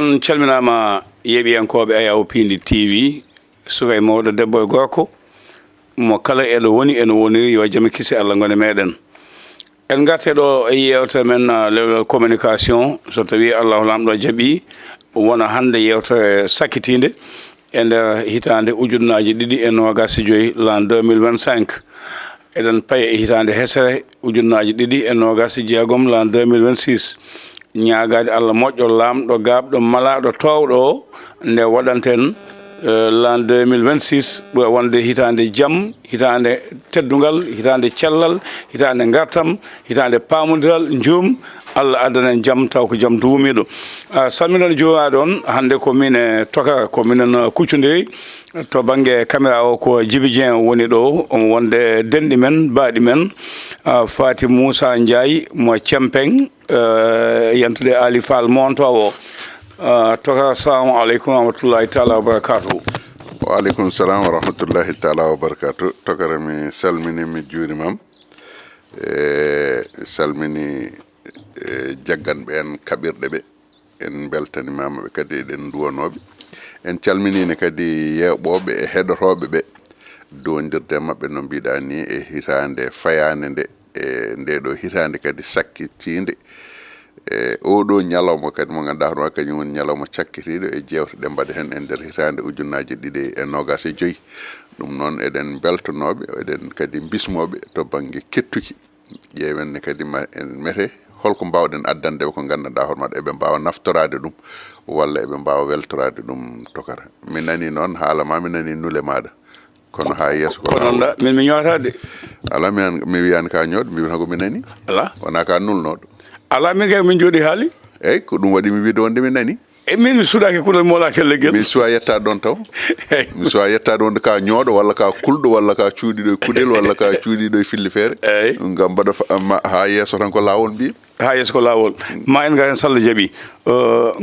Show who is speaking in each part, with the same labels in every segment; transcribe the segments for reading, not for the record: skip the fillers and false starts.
Speaker 1: on calminama yeɓiyankoɓe Ayaw Pindi TV suka e mawɗo debbo e gorko mo kala eɗo woni eno woniri yo jaam kisi Allah gone meɗen en garteɗo e yewtere men lewlal communication so tawi Allahu lamɗo jaaɓi wona hande yewtere sakkitinde e nder hitande ujunnaji ɗiɗi e nogas e joyyi l'an 2025 eɗen paye e hitande hesere ujunnaji ɗiɗi e nogas e jeegom l'an 2026 ñaagade Allah moƴƴo lamɗo gabɗo malaɗo towɗo o nde waɗanten l'an 2026 ɓura wonde hitande jaam hitande teddugal hitande cellal hitande gartam hitande pamodiral jum Allah addanen jaam taw ko jaam duumiɗo salminon jowaɗo on hande ko min e toka ko minen kuccodiri to banggue caméra o ko Djiby Dieng woni ɗo omo wonde denɗi men baaɗi men Faty Moussa Ndiaye mo Cempeng yantude Ali Fall montowo toka assalamu aleykum wa rahmatullahi taala wa barakatuhu.
Speaker 2: Wa aleykum salam wa rahmatullahi taala wa barakatuh. Tokara mi salmini mi juurimam salmini jagganɓe en kaɓirɗe ɓe en beltanimama ɓe kadi eɗen duwanoɓe en calminine kadi yewɓoɓe e heɗotoɓe ɓe dondirde mabɓe no mbiɗa ni e hitande fayande nde e ndeɗo hitande kadi sakkitinde oɗo ñalawma kadi mo ganduɗa hono kañum woni ñalawma cakkitiɗo e jewte ɗe mbaɗa hen e nder hitande ujunnaji ɗiɗi e nogas e joyyi ɗum noon eɗen beltanoɓe eɗen kadi bismoɓe to banggue kettuki ƴewenne kadi ma en mete holko mbawɗen addandeɓe ko gandanɗa hono maɗa eɓe mbawa naftorade ɗum walla eɓe mbawa weltorade ɗum tokara mi nani noon haalama mi nani nule maɗa kono ha yesso ko
Speaker 1: nonɗa min mi ñootade
Speaker 2: ala mi wiyani ka ñooɗo mi wiyata ko mi nani
Speaker 1: ala
Speaker 2: wona ka nulnoɗo
Speaker 1: ala min kay min jooɗi haali
Speaker 2: eyyi ko ɗum waɗi mi wiide wonde mi nani
Speaker 1: e min mi suuɗaki kulol molaki leguel
Speaker 2: mi suwa yettade ɗon taw mi suwa yettade wonde ka ñooɗo walla ka kulɗo walla ka cuuɗiɗo e kuɗel walla ka cuuɗiɗo e filli feere
Speaker 1: eyyi
Speaker 2: ngam mbaɗa ha yesso tan ko lawol mbiya
Speaker 1: ha yesso ko lawol ma en ga hen sallah jaaɓi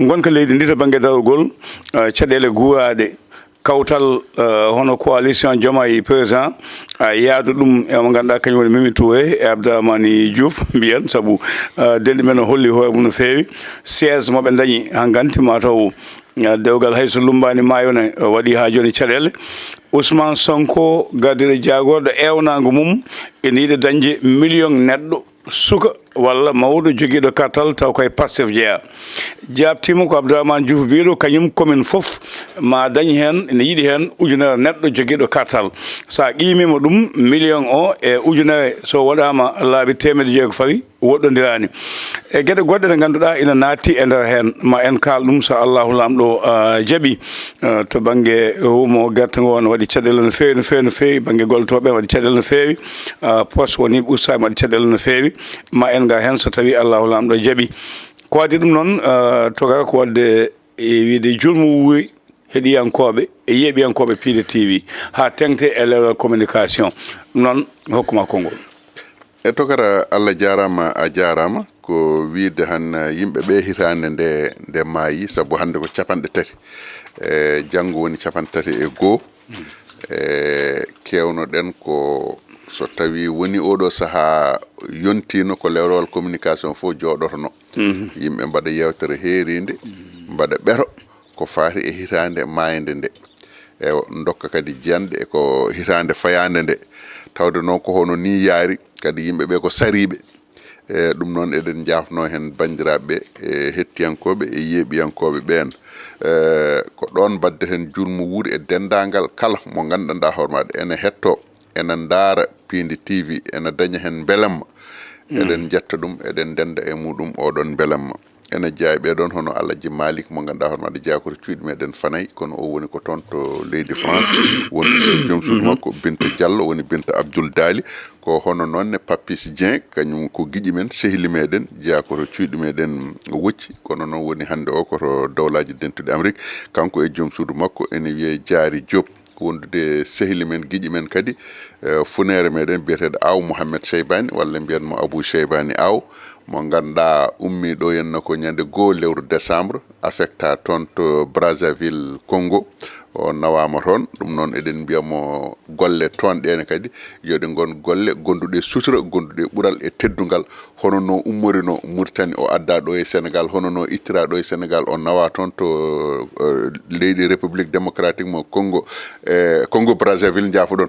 Speaker 1: gonka leydi ndi to banggue darogol caɗele guurade kawtal hono coalition Diomaye président yaadu ɗum emo ganduɗa kañum woni Mimi Touré e Abdourahmane Diouf mbiyen saabu denɗi men o holli hoore mum no feewi siége moɓe dañi ha ganti mataw dewgal hayso lumbani mayone waɗi ha joni caɗele Ousmane Sonko gardiɗo jagorɗo ewnago mum ene yiiɗi dañde million neɗɗo suka walla mawɗo joguiɗo kartal taw koye Pastef jeeya jabtima ko Abdourahmane Diouf mbiɗo kañum commune foof ma dañi hen ene yiiɗi hen ujunere neɗɗo joguiɗo kartal sa qimima ɗum million o e ujunere so waɗama laabi 100 fawi woɗɗodirani e gueɗe goɗɗe ɗe ganduɗa ina naatti e nder hen ma en kaal ɗum so Allahu lamɗo jaaɓi to banggue humo guerte ngo ne waɗi caɗele no fewi no fewi no fewi banggue goltoɓe waɗi caɗele no fewi poste woni ɓursami waɗi caɗele no fewi ma en ga hen so tawi Allahu lamɗo jaaɓi ko wadde ɗum noon togara ko wadde e wiide julmo wuuri heeɗiyankoɓe e yeeɓiyankoɓe Pindi TV ha tengte e lewlal communication ɗum noon hokkuma konngol
Speaker 2: e tokara Allah jarama a jarama ko wiide han yimɓeɓe hitande nde maayi saabu hande ko capanɗe tati e janggo woni capanɗe tati e goho e kewnoɗen ko so tawi woni oɗo saaha yontino ko lewrowal communication fof joɗotono yimɓe mbaɗa yewtere heeride mbaɗa ɓeero ko faati e hitande mayde nde e dokka kadi jiyande e ko hitande fayande nde tawde noon ko hono ni yaari kadi yimɓeɓe ko sariɓe e ɗum noon eɗen jafno hen bandiraɓeɓe e hettiyankoɓe e yeeɓiyankoɓe ɓen ko ɗon baddeten julmo wuuri e dendagal kala mo gandanɗa hooremaɗa ene hetto ene daara Pindi TV ene daña hen belamma eɗen jetta ɗum eɗen denda e muɗum oɗon belamma ene jeeya ɓeɗon hono Alaji Malik mo ganduɗa hono maɗa jeeya koto cuuɗi meɗen Fanayi kono o woni ko toon to leydi France woni joom suudu makko Binta Diallo woni Binta Abdoul Dali ko hono noonne Papis Dieng kañum ko guiƴi men sehli meɗen jeeya koto cuuɗi meɗen Wocci kono noon woni hande o koto dawlaji dentuɗe Amérique kanko e joom suudu makko ene wiye Diary Diop wondude sehli men guiƴi men kadi funere meɗen biyeteɗo Aw Mouhamed Cheybani walla mbiyanmo Abou Cheybani Aw mo ganduɗa ummi ɗo henna ko ñande 1 lewru décembre affecta toon to Brazzaville Congo o nawama toon ɗum noon eɗen mbiyamo golle toon ɗene kadi yoɗe gon golle gonduɗe sutura gonduɗe ɓuural e teddungal hono no ummorino Mauritanie o adda ɗo e Sénégal hono no ittira ɗo e Sénégal o nawa toon to leydi République démocratique mo Congo Congo Brazzaville jaafoɗon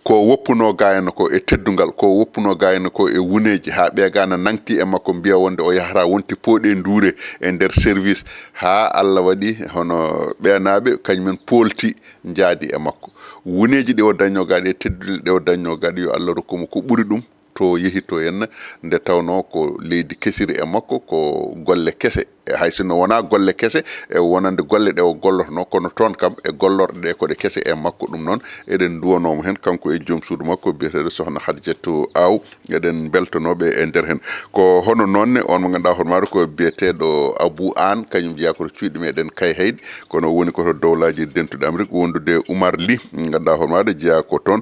Speaker 2: ko woppuno gayno ko e teddungal ko woppuno gayno ko e wuneji ha ɓeegana nangti e makko mbiya wonde o yahata wonti pooɗe ndure e nder service ha Allah waɗi hono ɓeenaɓe kañumen polti jaadi e makko wuneji ɗe o dañno gaɗi e teddule ɗe o dañno gaɗi yo Allah rokkumo ko ɓuri ɗum to yehito henna nde tawno ko leydi kesiri e makko ko golle kese hay sinno wona golle kese e wonande golle ɗe o gollotono kono toon kam e gollorɗe ɗe koɗe kese e makko ɗum noon eɗen duwanomo hen kanko e joom suudu makko biyeteɗo sohna Hadijatou Aw eɗen beltonoɓe e nder hen ko hono nonne on mo ganduɗa hono maɗa ko biyeteɗo Abou An kañum jeeya koto cuuɗi meɗen Kay Heydi kono woni koto dowlaji dentuɗe Amérique wondude Oumar Ly ganduɗa hono maɗa jeeya ko toon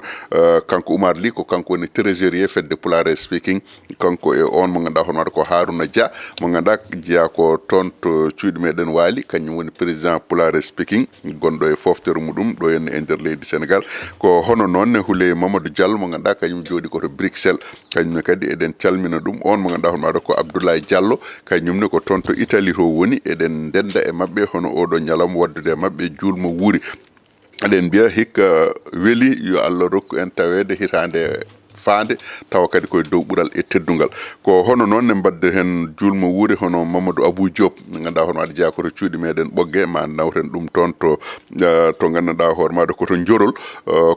Speaker 2: kanko Oumar Ly ko kanko woni trésorier fedde Pulare speaking kanko e on mo ganduɗa hono maɗa ko Harouna Dia mo ganduɗa jeeya ko toon to cuuɗi meɗen waali kañum woni président Pulare speaking gonɗo e foftere muɗum ɗo henna e nder leydi Sénégal ko hono noonne Houleye Mamadou Diallo mo ganduɗa kañum jooɗi koto Bruxelles kañumne kadi eɗen calmina ɗum on mo ganduɗa hono maɗa ko Abdoulaye Diallo kañumne ko toon to Italie to woni eɗen denda e mabɓe hono oɗo ñalawma waddude e mabɓe julmo wuuri eɗen mbiya hikka weeli yo Allah rokku en tawede hitande faande tawa kadi koye dow ɓuural e teddungal ko hono noon ne mbadde hen julmo wuuri hono Mamadou Abou Diop ganduɗa hono maɗa jeeya koto cuuɗi meɗen ɓogge ma nawten ɗum toon to ganduɗa hoore maɗa koto jorol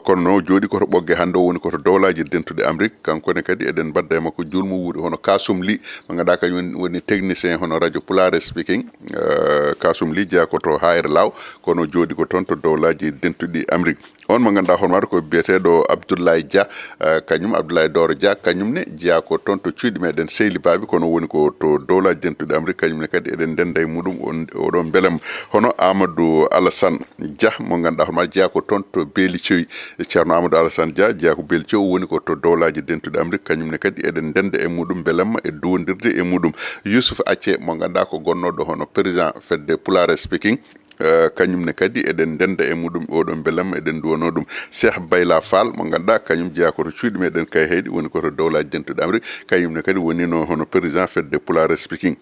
Speaker 2: kono no jooɗi koto ɓogge hande o woni koto dowlaji dentude Amérique kankone kadi eɗen mbadda e makko julmo wuuri hono Kasum Ly mo ganduɗa kañum woni technicien hono radio Pulare speaking Kasum Ly jeeya koto Hayre Law kono jooɗi ko toon to dowlaji dentuɗi Amérique on mo ganduɗa hono maɗa ko biyeteɗo Abdoulaye Dia kañum Abdoulaye Doro Dia kañumne jeeya ko toon to cuuɗi meɗen Seyli Babi kono woni ko to dowlaji dentude Amérique kañumne kadi eɗen denda e muɗum oɗon beelem hono Amadou Alassane Dia mo ganduɗa hono maɗa jeeya ko toon to Beeli Thioy ceerno Amadou Alassane Dia jeeya ko Beeli Thioy woni ko to dowlaji dentude Amérique kañumne kadi eɗen denda e muɗum beelemma e duwodirde e muɗum Youssouf Acce mo ganduɗa ko gonnoɗo hono président fedde Pulare speaking kañumne kadi eɗen denda e muɗum oɗon beelam eɗen duwano ɗum Cheikh Bayla Fall mo ganduɗa kañum jeeya koto cuuɗi meɗen Kay Heydi woni koto dowlaji dentuɗe Amérique kañumne kadi wonino hono président fedde Pulare speaking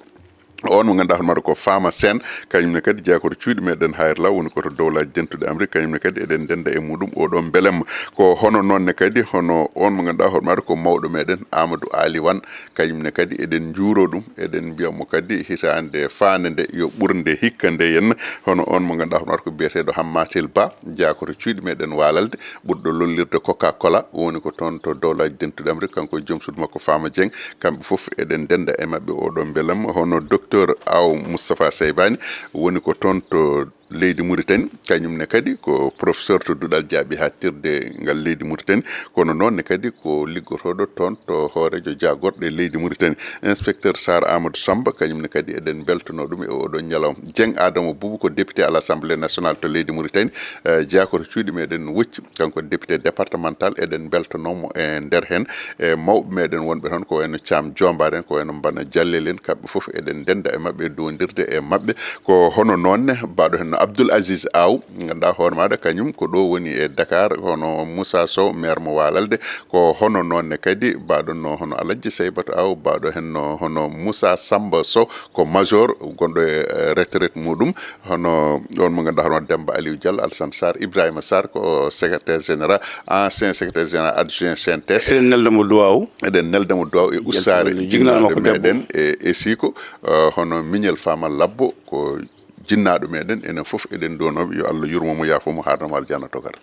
Speaker 2: on mo ganduɗa hono maɗa ko Fama Sène kañumne kadi jeeya koto cuuɗi meɗen Hayre Law woni koto dowlaji dentuɗe Amérique kañumne kadi eɗen denda e muɗum oɗon beelemma ko hono nonne kadi hono on mo ganduɗa hono maɗa ko mawɗo meɗen Amadou Ali Wane kañumne kadi eɗen juuro ɗum eɗen mbiyamo kadi hitande fande nde yo ɓurde hikka nde henna hono on mo ganduɗa hono maɗa ko biyeteɗo Hammatel Ba jeeya koto cuuɗi meɗen Walalde ɓurɗo lollirde Coca Cola woni ko toon to dowlaji dentuɗe Amérique kanko joom suudu makko Fama Dieng kamɓe foof eɗen denda e mabɓe oɗon beelamma hono docteur Aw Moustapha Seybani woni ko toon to leydi Mauritanie kañumne kadi ko professeur to duɗal jaaɓi hattirde ngal leydi Mauritanie kono noonne kadi ko liggotoɗo toon to hoorejo jagorɗo e leydi Mauritanie inspecteur Sar Amadou Samba kañumne kadi eɗen beltono ɗum e oɗon ñalawma Dieng Adama Boubou ko député à l'Assemblée nationale to leydi Mauritanie jeeya koto cuuɗi meɗen Wocci kanko député départemental eɗen beltonomo e nder hen e mawɓe meɗen wonɓe toon ko wayno Thiam Diombare en ko wayno Bana Diallel en kamɓe foof eɗen denda e mabɓe dondirde e mabɓe ko hono nonne mbaɗo hen Abdoul Aziz Aw ganduɗa hoore maɗa kañum ko ɗo woni e Dakar hono Moussa Sow maire mo Walalde ko hono nonne kadi mbaɗonno hono Aladji Seybatou Aw mbaɗo henno hono Moussa Samba Sow ko major gonɗo e retraite muɗum hono on mo ganduɗa hono Demba Aliou Diallo Alassane Sarr Ibrahima Sarr ko secrétaire général ancien secrétaire général adjoint CNTS
Speaker 1: eɗen neldamo duwaw
Speaker 2: e ussare jinnaɗo meɗen e siko hono Mignel Fama Labbo ko jinnaɗo meɗen enen foof eɗen donoɓe yo Allah yurmomo yaafomo harnamo aljanna togata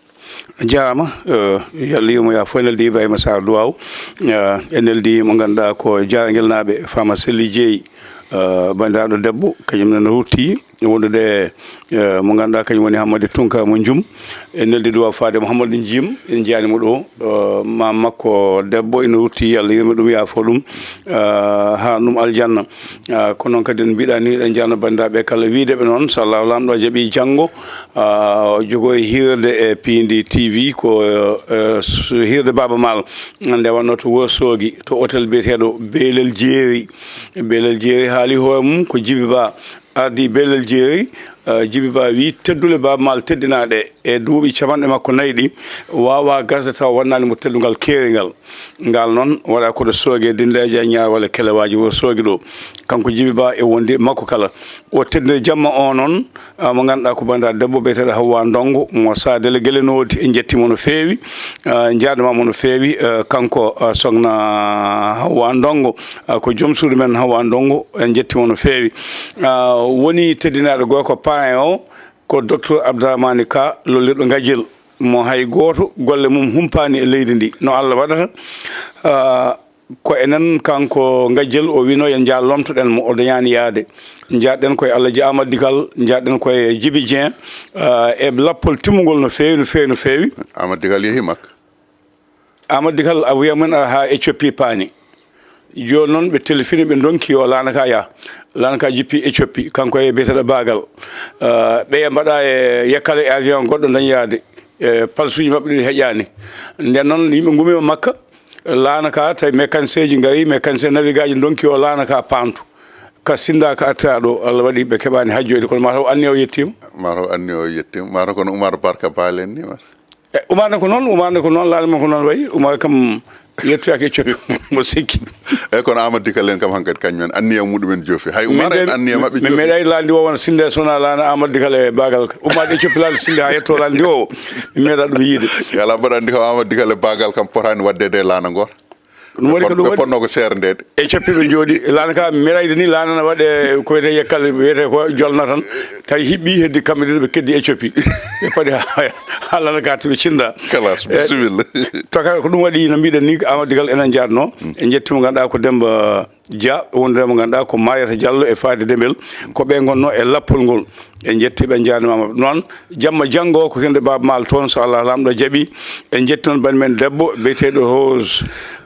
Speaker 1: jaama yo Allah yurmo yaafo neldi Ibrahima Sarr duwaw e neldi mo ganduɗa ko jaraguel naaɓe Fama Selli Dieyi bandiraɗo debbo kañum nana rutti wondude mo ganduɗa kañum woni Hammadou Tunkara mo Djum e neldi duwaw faade Mouhamadou Djim en jiyanimo ɗo mam makko debbo ina rutti Allah yurmo ɗum yaafo ɗum ha ɗum aljanna ko noon kadi no mbiɗa ni ɗen jarno bandiraɓe kala wideɓe noon so Allah lamɗo jaaɓi janggo jogo e hirde e Pindi TV ko hirde Baba Mal nde wanno to Wourossogui to hôtel biyeteɗo Belel Jeeri haali hoore mum ko Djiby Ba ardi Belel Jeeri Djiby Ba wi teddule Baaba Maal teddinaaɗe e duuɓi capanɗe makko nayi ɗi wawa gasde taw wonnani mo teddungal keeringal ngal noon waɗa koɗo soogue dindeji e ñaar walla kelewaji wor soogue ɗo kanko Djiby Ba e wondi makko kala o teddide jamma o noon mo ganduɗa ko bandiraɗo debbo biyeteɗo Hawwa Ndongo mo sadele guelenodi en jettimo no feewi jaadumamo no feewi kanko sogna Hawwa Ndongo ko joom suudu men Hawwa Ndongo en jettimo no feewi woni teddinaɗo goto ko paen o ko docteur Abdourahmane Ka lollirɗo Gadiel mo hay goto golle mum humpani e leydi ndi no Allah waɗata ko enen kanko Gadiel o wino yen jaa lomtoɗen mo o dañani yaade jaɗɗen koye Allah ji Amadou Digal jaɗɗen koye Djiby Dieng e lappol timmugol no feewi no feewi no feewi
Speaker 2: Amadou Digal yeehi makka
Speaker 1: Amadou Digal a wiya men ha Éthiopie paani joni noon ɓe téléfini ɓe donki o lanaka ya lanaka jippi Éthiopie kanko e biyeteɗo Bagal ɓe mbaɗa e yakkale e avion goɗɗo dañoyade palsuji mabɓe ɗi heƴani nden noon yimɓe gumima makka lanaka tawi mécanicien ji gari mécanicien navigaji donki o lanaka pantu ka sindaka atta ɗo Allah waɗi ɓe keɓani hajjoyde kono mataw anni o yettima
Speaker 2: mataw kono Oumar Barka Balen ni
Speaker 1: Oumar ne ko noon laalima ko noon wayi Oumar kam yettoyaki Éthiopie mo sikki
Speaker 2: eyyi kono Amadou Digal en kam hankkadi kañumen anniya muɗumen joofi hay Oumar en anniya mabɓe
Speaker 1: mi meeɗay landi o wona sinde sona lana Amadou Digal e Bagal Oumar Éthiopie laali sinde ha yetto landi o mi meeɗa ɗum yiide
Speaker 2: yala mbaɗa andi kam Amadou Digal e Bagal kam potani waddede e lana goto
Speaker 1: ɗum waɗi ko ɗum waɗi
Speaker 2: ponno ko serdede
Speaker 1: Éthiopie ɓe jooɗi lana ka meeɗayde ni lana ne waɗe ko wiyete yekkal wiyete ko jolna tan tawi hiɓɓi heddi kamɓe ɗiɗo ɓe keddi Éthiopie ɓe paadi ha lana ka to ɓe cinda
Speaker 2: kalas bisimilla
Speaker 1: toka ko ɗum waɗi no mbiɗen ni Amadou Digal enen jadno en jettimo ganduɗa ko Demba Dia wonde mo ganduɗa ko Mariata Diallo e Fadi Dembel ko ɓe gonno e lappol ngol en jettiɓe en jarnimama noon jamma janggo ko kende Baaba Maal toon so Allah lamɗo jaaɓi en jetti noon banimen debbo biyeteɗo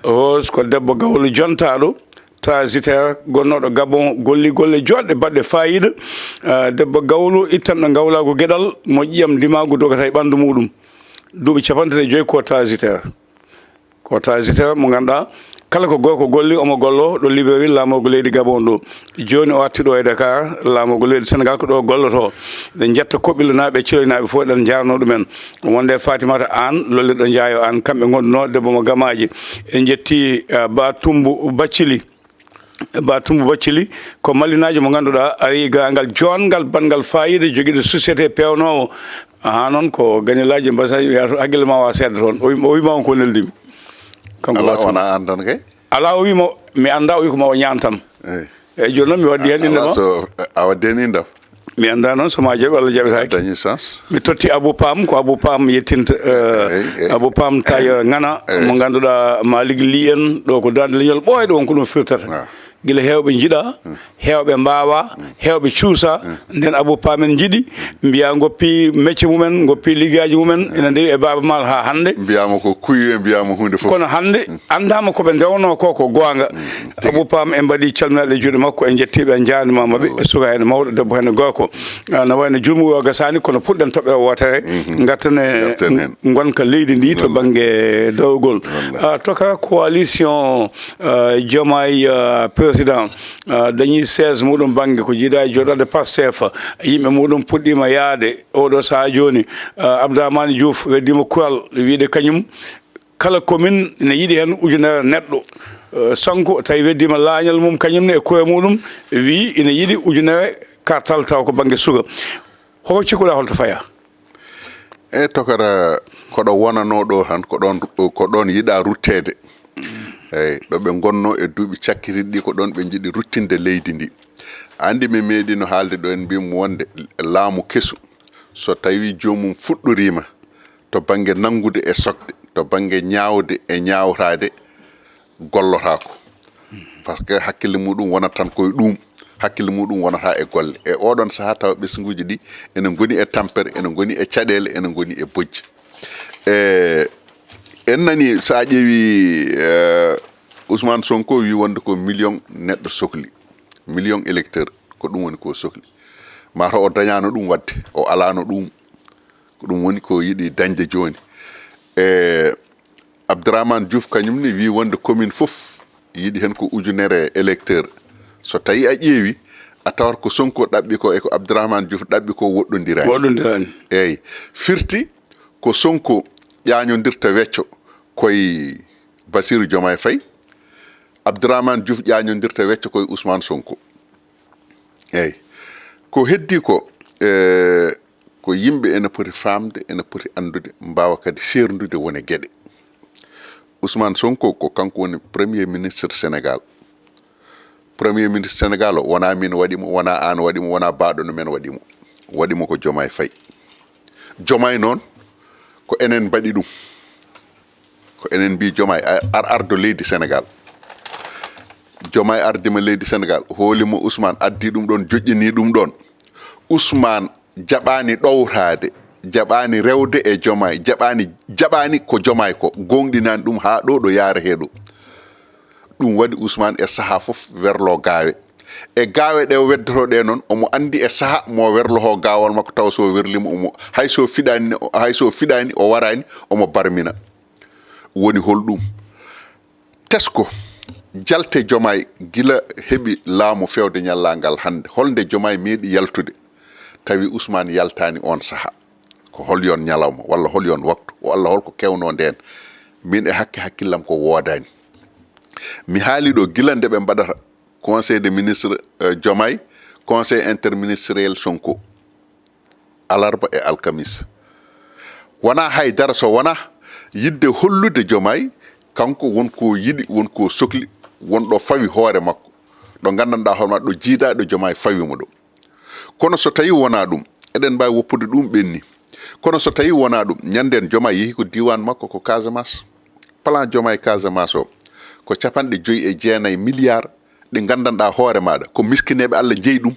Speaker 1: Rose ko debbo gawlo jontaɗo transitaire gonnoɗo Gabon golli golle joɗɗe baɗɗe fayida debbo gawlo ittanɗo gawlago gueɗal mo ƴiyam dimagu dogata e ɓandu muɗum duuɓi 55 ko transitaire mo ganduɗa kala ko goto ko golli omo gollo ɗo Libreville laamogo leydi Gabon ɗo joni o arti ɗo e Dakar laamogo leydi Sénégal ko ɗo golloto ɗe jetta Koɓɓillo naɓe Thiloy fof ɗen jarno ɗumen wonde Fatimata Anne lollirɗo Ndiayo Anne kamɓe gonɗuno debbo mo gamaji en jetti Batumbu Bathily ko mallinajo mo ganduɗa ari gangal jongal bangal fayida joguiɗo société pewnowo ha noon ko gagnelaji mbasaji wiya to haqqille ma wa sedda toon o wima on ko neldimi
Speaker 2: ala wona andan kay
Speaker 1: ala o wimo mi anda o wi ko ma o ñantam eyyi joni noon mi waddi hen indema
Speaker 2: a waddi hen indam
Speaker 1: mi anda noon soma jaaɓi Allah jaɓetaki
Speaker 2: dañi sens
Speaker 1: mi totti Abou Pam ko Abou Pam yettinta Abou Pam tailleur ngana mo ganduɗa Malick Ly en ɗo ko dande leñol ɓooyɗo wonko ɗum firtata guila hewɓe jiiɗa hewɓe mbawa hewɓe cuusa nden Abou Pam en jiiɗi mbiya goppi métier mumen goppi liggueyaji mumen ene ndewi e Baaba Maal ha hande
Speaker 2: mbiyama ko kuyu mbiyama hunde fof
Speaker 1: kono hande andama koɓe ndewno ko gonga Abou Pam en mbaɗi calminaɗe e juuɗe makko en jettiɓe en jarnimamaɓe e suka hene mawɗo debbo hene gorko no wayno julmu o gasani kono puɗɗen toɓɓe o wotere gartane gonka leydi ndi to banggue dawgol toka coalition Diomaye président dañi 16 muɗum banggue ko jiiɗa e joɗade Pastef yimɓe muɗum puɗɗima yaade oɗo saaha joni Abdourahmane Diouf weddima kural wiide kañum kala commune ne yiiɗi hen ujunere neɗɗo Sonko tawi weddima laañal mum kañumne e koye muɗum wi ine yiiɗi ujunere kartal taw ko banggue suga hoko cikkuɗa holto faya
Speaker 2: e tokara koɗo wonano ɗo tan ko ɗon yiiɗa ruttede eyyi ɗo ɓe gonno e duuɓi cakkiriɗi ɗi ko ɗon ɓe jiiɗi ruttinde leydi ndi andi mi meeɗino haalde ɗo en mbimo wonde laamu kesu so tawi jomum fuɗɗorima to banggue nangude e sokde to banggue ñaawde e ñawtade gollotako par ce que hakkille muɗum wonat tan koye ɗum hakkille muɗum wonata e golle e oɗon saaha tawa ɓesguji ɗi ene goni e tampere ene goni e caɗele ene goni e bojji en nani sa ƴeewi Ousmane Sonko wi wonde ko million neɗɗo sohli million électeur ko ɗum woni ko sohli mataw o dañano ɗum wadde o alano ɗum ko ɗum woni ko yiiɗi dañde joni Abdourahmane Diouf kañumne wi wonde commune fof yiiɗi hen ko ujunere électeur so tawi a ƴeewi a tawat ko Sonko ɗaɓɓi ko e ko Abdourahmane Diouf ɗaɓɓi ko woɗɗodirani eyyi firti ko Sonko ƴañodirta wecco koye Bassirou Diomaye Faye Abdourahmane Diouf ƴañodirta wecco koye Ousmane Sonko eyyi ko heddi ko ko yimɓe ene poti famde ene poti andude mbawa kadi serdude wone gueɗe Ousmane Sonko ko kanko woni premier ministre Sénégal o wona min waɗimo wona an waɗimo wona baɗono men waɗimo ko Diomaye Faye Diomaye noon ko enen mbaɗi ɗum ko enen mbi Diomaye ardo leydi Sénégal Diomaye ardima leydi Sénégal hoolimo Ousmane addi ɗum ɗon joƴƴini ɗum ɗon Ousmane jaɓani ɗowtade jaɓani rewde e Diomaye jaɓani ko Diomaye ko gonɗinani ɗum ha ɗo yaara heɗo ɗum waɗi Ousmane e saaha fof werlo gaawe e gaawe ɗe weddotoɗe noon omo andi e saaha mo werloho gaawal makko taw so werlimo omo hayso fiɗani o warani omo barmina woni holɗum tesko jalte Diomaye gila heɓi laamu fewde ñallangal hande holde Diomaye meeɗi yaltude tawi Ousmane yaltani on saaha ko hol yon ñalawma walla hol yon waktu walla holko kewno nden min e hakkillam ko woodani mi haali ɗo gila nde ɓe mbaɗata conseil des ministres Diomaye conseil interministériel Sonko alarba e alkamis wona haydara so wona yidde hollude Diomaye kanko wonko yiɗi wonko sohli wonɗo fawi hoore makko ɗo gandanɗa hoorema ɗo jiida ɗo Diomaye fawimo ɗo kono so tawi wona ɗum eɗen mbawi woppude ɗum ɓenni kono so tawi wona ɗum ñanden Diomaye yeehi ko diwan makko ko Casamance plan Diomaye Casamance o ko 59 milliards ɗi gandanɗa hoore maɗa ko miskineɓe Allah jeeyi ɗum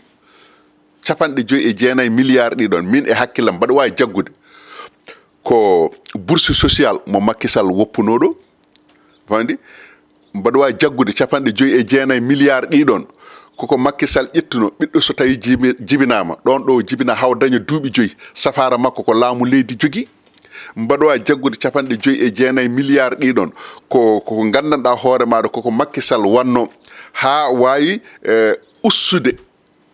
Speaker 2: 59 milliards ɗiɗon min e hakkillam mbaɗa wawi jaggude ko bourse sociale mo Macky Sall woppunoɗo wandi mbaɗa wawi jaggude 59 milliards ɗiɗon koko Macky Sall ƴettuno ɓiɗɗo so tawi jibinama ɗon ɗo jibina haw daña duuɓi 5 safara makko ko laamu leydi jogui mbaɗa wawi jaggude 59 milliards ɗiɗon ko gandanɗa hoore maɗa koko Macky Sall wanno ha wawi ussude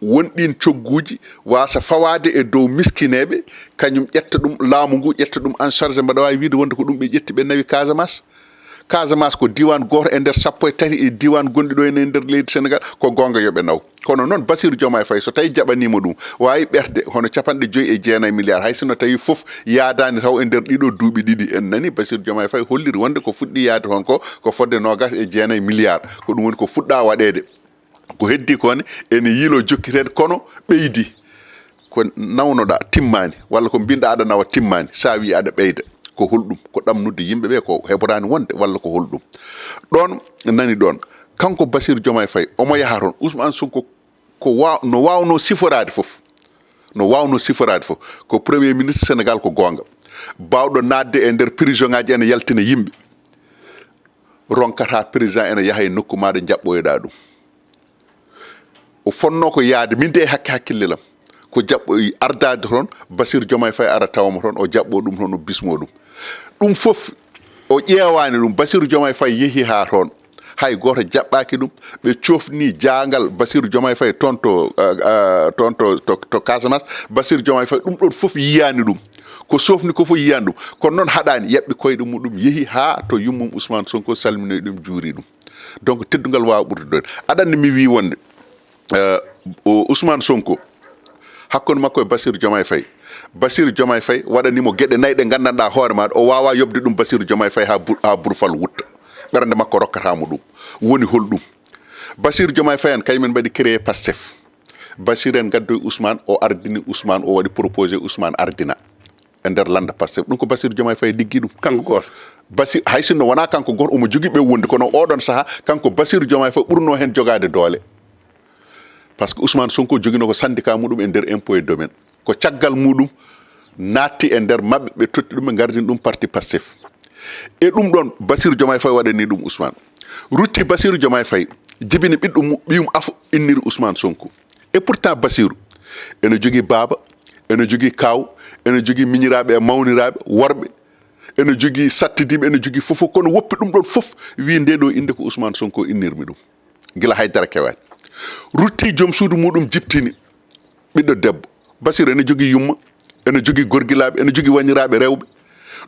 Speaker 2: wonɗin cogguji wasa fawade e dow miskineɓe kañum ƴetta ɗum laamu ngu ƴetta ɗum en charge mbaɗa wawi wiide wonde ko ɗum ɓe ƴetti ɓe nawi Casamance ko diwan goto e nder 13 e diwan gonɗi ɗo e nder leydi Sénégal ko gonga yoɓe naw kono noon Bassirou Diomaye Faye so tawi jaɓanima ɗum wawi ɓerde hono 59 milliards hay sinno tawi foof yaadani taw e nder ɗiɗo duuɓi ɗiɗi en nani Bassirou Diomaye Faye holliri wonde ko fuɗɗi yaade toon ko fodde 29 milliards ko ɗum woni ko fuɗɗa waɗede ko heddi kone ene yiilo jokkitede kono ɓeydi ko nawnoɗa timmani walla ko mbinɗa aɗa nawa timmani sa wi aɗa ɓeyda ko holɗum ko ɗamnude yimɓeɓe ko heɓorani wonde walla ko holɗum ɗon nani ɗon kanko Bassirou Diomaye Faye omo yaha toon Ousmane Sonko no wawno siforade foof ko premier ministre Sénégal ko gonga bawɗo nadde e nder prison ngaji ene yaltina yimɓe ronkata président ene yaaha e nokku maɗa jaɓɓoyoɗa ɗum o fonno ko yaade min de e hakkillelam ko jaɓɓo ardade toon Bassirou Diomaye Faye ara tawamo toon o jaɓɓo ɗum toon o bismo ɗum fof o ƴeewani ɗum Bassirou Diomaye Faye yeehi ha toon hay goto jaɓɓaki ɗum ɓe cofni jangal Bassirou Diomaye Faye toon to Casamance Bassirou Diomaye Faye ɗum ɗon fof yiyani ɗum ko sofni ko fof yiyani ɗum kono noon haɗani yaɓɓi koyɗe muɗum yeehi ha to yummum Ousmane Sonko salminoy ɗum juuri ɗum donc teddugal wawa ɓurdu ɗon aɗanne mi wi wonde Ousmane Sonko hakkude makko e Bassirou Diomaye Faye waɗanimo gueɗe 4 ɗe gandanɗa hoore maɗa o wawa yobde ɗum Bassirou Diomaye Faye ha burfal wutta ɓernde makko rokkatamo ɗum woni holɗum Bassirou Diomaye Faye en kañumen mbaɗi créé Pastef Bassirou en gaddoy Ousmane o ardini Ousmane o waɗi proposé Ousmane ardina e nder landa Pastef ɗum ko Bassirou Diomaye Faye liggi ɗum kanko goto hay sinno wona kanko goto omo jogui ɓe wonde kono oɗon saaha kanko Bassirou Diomaye Faye ɓurno hen jogade doole par ce que Ousmane Sonko joguino ko syndicat muɗum e nder impôt et domaine ko caggal muɗum natti e nder mabɓe ɓe totti ɗum ɓe gardini ɗum parti Pastef e ɗum ɗon Bassirou Diomaye Faye waɗani ɗum Ousmane rutti Bassirou Diomaye Faye jibini ɓiyyum afu inniri Ousmane Sonko et pourtant Bassirou ene jogui baaba ene jogui kaw ene jogui miñiraɓe e mawniraɓe worɓe ene jogui sattidiɓe ene jogui fofo kono woppi ɗum ɗon fof wi nde ɗo inde ko Ousmane Sonko innirmi ɗum guila haydara kewani rutti joom suudu muɗum jiptini ɓiɗɗo debbo Basir ene jogii yumma ene jogii gorgilaaɓe ene jogii wañiraaɓe rewɓe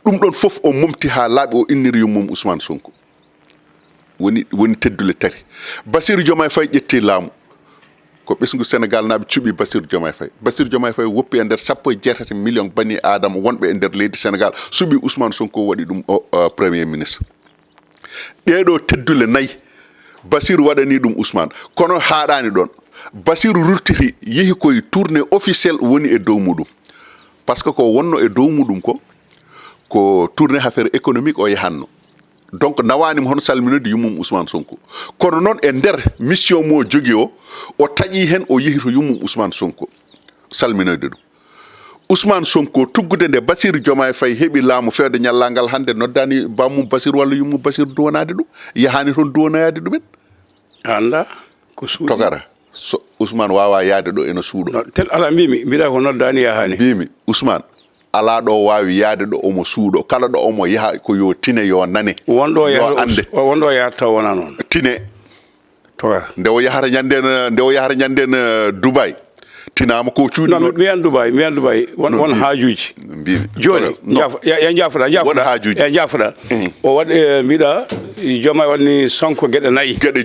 Speaker 2: ɗum ɗon fof o momti haa laaɓi o inniri yummum Ousmane Sonko woni teddule tati Bassirou Diomaye Faye ƴettii laamu ko ɓesngu Sénégal naaɓe cuɓii Bassirou Diomaye Faye Bassirou Diomaye Faye woppi e ndeer 17 million bani adama wonɓe e ndeer leydi Sénégal suɓii Ousmane Sonko waɗi ɗum premier ministre ɗeɗo teddule nayi Bassirou waɗanii ɗum Ousmane kono haaɗaani ɗon Bassirou rurtiti yehi koye tournée officiel woni e dow muɗum par ce que ko wonno e dow muɗum ko tournée affaire économique o yahanno donc nawanima hono salminoyde yummum Ousmane Sonko kono noon e nder mission mo jogui o taƴi hen o yehi to yummum Ousmane Sonko salminoyde ɗum Ousmane Sonko tuggude nde Bassirou Diomaye Faye heeɓi laamu fewde ñallangal hande noddani bammum Bassirou walla yummum Bassirou duwanade ɗum yahani toon duwanoyade ɗumen
Speaker 1: anda ko suuɗi
Speaker 2: togara so Ousmane wawa yaade ɗo eno suuɗo
Speaker 1: tel ala mbimi mbiɗa ko noddani yahani
Speaker 2: mbimi Ousmane ala ɗo wawi yaade ɗo omo suuɗo kala ɗo omo yaha ko yo tine yo nane
Speaker 1: wonɗo
Speaker 2: ande
Speaker 1: wonɗo yahata taw wona noon
Speaker 2: tine
Speaker 1: towa
Speaker 2: nde o yahata ñanden Dubai tinama ko cuuɗi
Speaker 1: non mi an Dubai won haajuji
Speaker 2: mbimi
Speaker 1: joni ya jafuɗa
Speaker 2: won haajuji
Speaker 1: e jafuɗa o waɗi mbiɗa Diomaye waɗni Sonko gueɗe nayyi gueɗe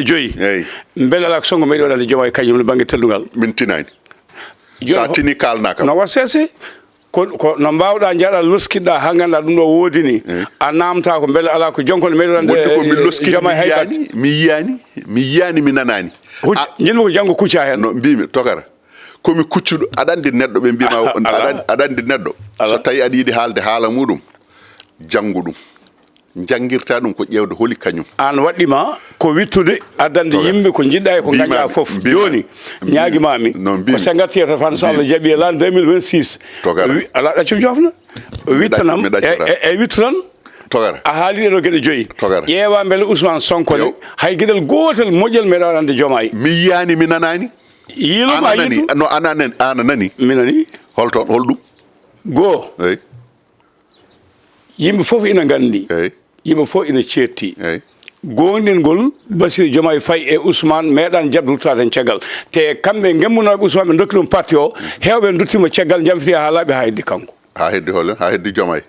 Speaker 1: joyyi
Speaker 2: eyyi
Speaker 1: beele ala ko Sonko meeɗi waɗande Diomaye kañum no banggue teddugal
Speaker 2: min tinani sa tini kalna kam
Speaker 1: no wat sese ko no mbawɗa jaaɗa loskiɗɗa ha ganduɗa ɗum ɗo woodi ni a namta ko beele ala ko jonko ne meeɗi waɗande Diomaye haybat
Speaker 2: mi yiyani mi nanani
Speaker 1: jinmi ko janggo kucca hen
Speaker 2: no mbimi togara komi kuccuɗo aɗa andi neɗɗo ɓe mbima aɗa andi neɗɗo so tawi aɗa yiiɗi haalde haala muɗum janggu ɗum janguirta ɗum ko ƴewde holi kañum
Speaker 1: an waɗɗima ko wittude addande yimɓe ko jiɗɗa e ko gaña foof joni ñaguimami ko 50 tan so Allah jaaɓi e l'an 2026 ala ɗaccum jofna wittanam e wittu tan
Speaker 2: togara
Speaker 1: a haali ɗeɗo gueɗe joyyi ƴeewa beele Ousmane Sonko ne hay gueɗel gotel moƴƴel meeɗa waɗande Diomaye
Speaker 2: mi yiyani mi nanani
Speaker 1: yiluma yitu
Speaker 2: no ana nani
Speaker 1: mi nani
Speaker 2: holɗum
Speaker 1: goho
Speaker 2: eyyi
Speaker 1: yimɓe foof ina gandi yimɓe fof ina cetti gonɗel ngol Bassirou Diomaye Faye e Ousmane meeɗan jabde ruttade hen caggal te kamɓe gemmunoɓe Ousmane ɓe dokki ɗum parti o hewɓe duttimo caggal jabtiti ha laaɓi ha heddi kanko
Speaker 2: ha heddi holle ha heddi Diomaye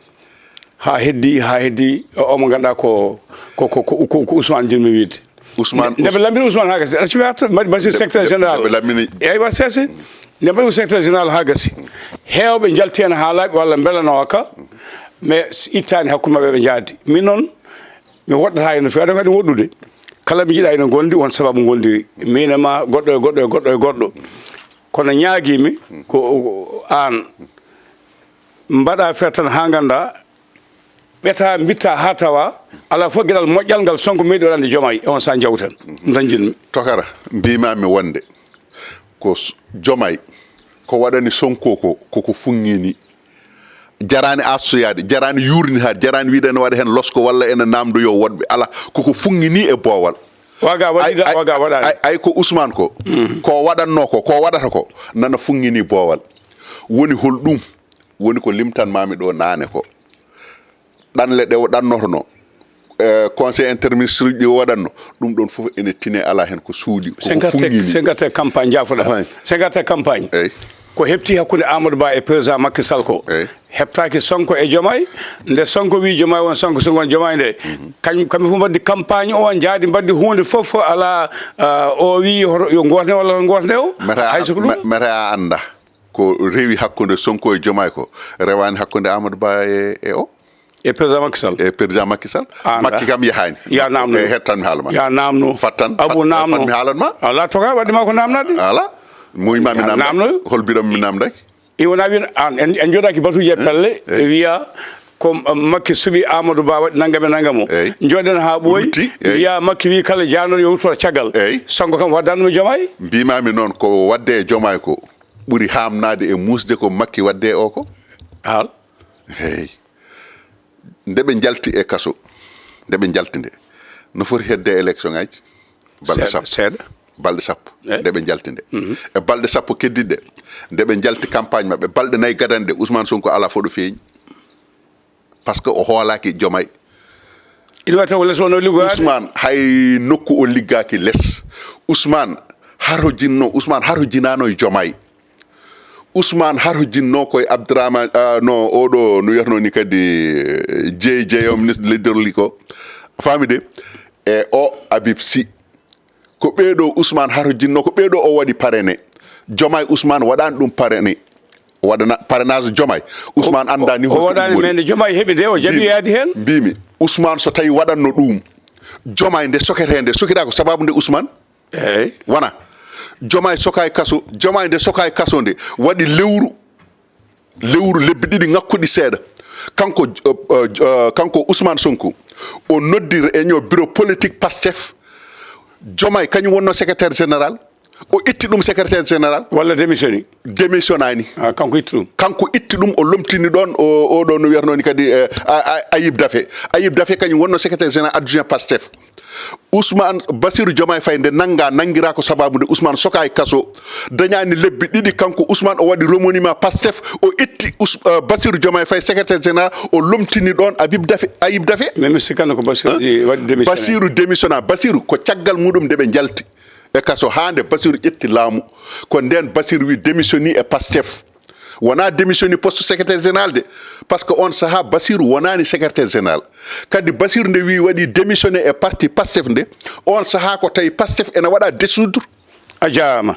Speaker 1: ha heddi omo ganduɗa ko Ousmane jinmi wiide ndeɓe lambini Ousmane ha gasi aɗa cuwata Bassirou secrétaire général eyyi wa sese nde mbaɗi secrétaire général ha gasi hewɓe jalti hen ha laaɓi walla beelanowa ka mais ittani hakkude mabɓe ɓe jaadi min noon mi woɗɗata hen no fewi aɗa waɗi woɗɗude kala mi jiiɗa ene gondi won sababu gondiri minema goɗɗo kono ñaaguimi ko an mbaɗa feere tan ha ganda ɓeta bitta ha tawa ala fof gueɗal moƴƴal ngal Sonko meeɗi waɗande Diomaye e on sa jawten ɗum tan jinmi
Speaker 2: tokara mbimami wonde ko Diomaye ko waɗani Sonko koko funŋini jarani assoyade jarani yurnitade jarani wiide ne waɗa hen losko walla ene namdoyo woɗɓe ala koko funŋini e boowal
Speaker 1: waga waɗani
Speaker 2: ay ko Ousmane ko waɗanno ko waɗata ko nana funŋini boowal woni holɗum woni ko limtanmami ɗo nane ko ɗanle ɗe o ɗannotono conseil interministre ɗi o waɗanno ɗum ɗon fof ene tine ala hen ko suuɗi
Speaker 1: sengate campagne jafoɗa sengate campagne ko hepti hakkude Amadou Ba e président Macky Sall ko heɓtaki Sonko e Diomaye nde Sonko wi Diomaye won Sonko so gon Diomaye nde kamɓe fof mbaddi campagne o jaadi mbaddi hunde fof ala o wi yo gotne walla gotne o hayso ko ɗum
Speaker 2: mete a anda ko rewi hakkude Sonko e Diomaye ko rewani hakkude Amadou Ba e o
Speaker 1: e président Macky Sall
Speaker 2: Macky kam yahani
Speaker 1: ya namno
Speaker 2: hettanmi haalama
Speaker 1: ya namno
Speaker 2: fattan
Speaker 1: Abou namno
Speaker 2: mi haalanma
Speaker 1: ala toka waɗima ko namnade
Speaker 2: ala muyimami namno hol biɗam mi namdaki
Speaker 1: iwona win an en joɗaki batuji e pelle wiya ko Macky suuɓi Amadou Ba waɗi naggam e naggam o joɗen ha ɓooyi wiya Macky wi kala janoɗo yo wutto caggal Sonko kam waddanɗum e Diomaye
Speaker 2: mbimami noon ko wadde e Diomaye ko ɓuuri hamnade e musde ko Macky wadde o ko
Speaker 1: hal
Speaker 2: hey ndeɓe jalti e kaso ndeɓe jalti nde no foti hedde élection ngaji balɗe sappo ndeɓe jalti nde e balɗe sappo keddiɗe ndeɓe jalti campagne mabɓe balɗe nayyi gadande Ousmane Sonko ala foɗo feeñi par ce que o hoolaki Diomaye
Speaker 1: ina wawi taw less wono liggoyade
Speaker 2: Ousmane hay nokku o liggaki less Ousmane harojinno Ousmane harojinano e Diomaye Ousmane harojinno koye Abdourahmane no oɗo no wiyatno ni kadi jeeyo ministre de l'hydraulique ko famide e o Habib Sy ko ɓeeɗo Ousmane harojinno ko ɓeeɗo o waɗi parrainé Diomaye Ousmane waɗani ɗum parrainé waɗana parrainage Diomaye Ousmane andani
Speaker 1: o waɗani men Diomaye heɓi nde o jaɓi yaadi hen
Speaker 2: mbimi Ousmane so tawi waɗanno ɗum Diomaye nde sokete nde sokira ko sababu nde Ousmane
Speaker 1: eyyi
Speaker 2: wona Diomaye soka e kaso Diomaye nde soka e kaso nde waɗi lewru lebbi ɗiɗi ngakkuɗi seeɗa kanko Ousmane Sonko o noddi réunion bureau politique Pastef Diomaye kañum wonno secrétaire général o itti ɗum secrétaire général
Speaker 1: walla démissionnani kanko
Speaker 2: itti ɗum o lomtini ɗon oɗo no wiyatnoni kadi Ayib Daffé kañum wonno secrétaire général adjoint Pastef Ousmane Bassirou Diomaye Faye nde nangira ko sababu nde Ousmane soka e kaso dañani lebbi ɗiɗi kanko Ousmane o waɗi remaniement Pastef o itti Bassirou Diomaye Faye secrétaire général o lomtini ɗon Ayib Daffé
Speaker 1: même sikkanno ko Bassirou
Speaker 2: démissionna Bassirou ko caggal muɗum nde ɓe jalti e kaso hande Bassirou ƴetti laamu ko nden Bassirou wi démissionni e Pastef wona démissionni poste secrétaire général de par ce que on saaha Bassirou wonani secrétaire général kadi Bassirou nde wi waɗi démissionné e parti Pastef nde on saaha ko tawi Pastef ene waɗa dissoudre
Speaker 1: a jarama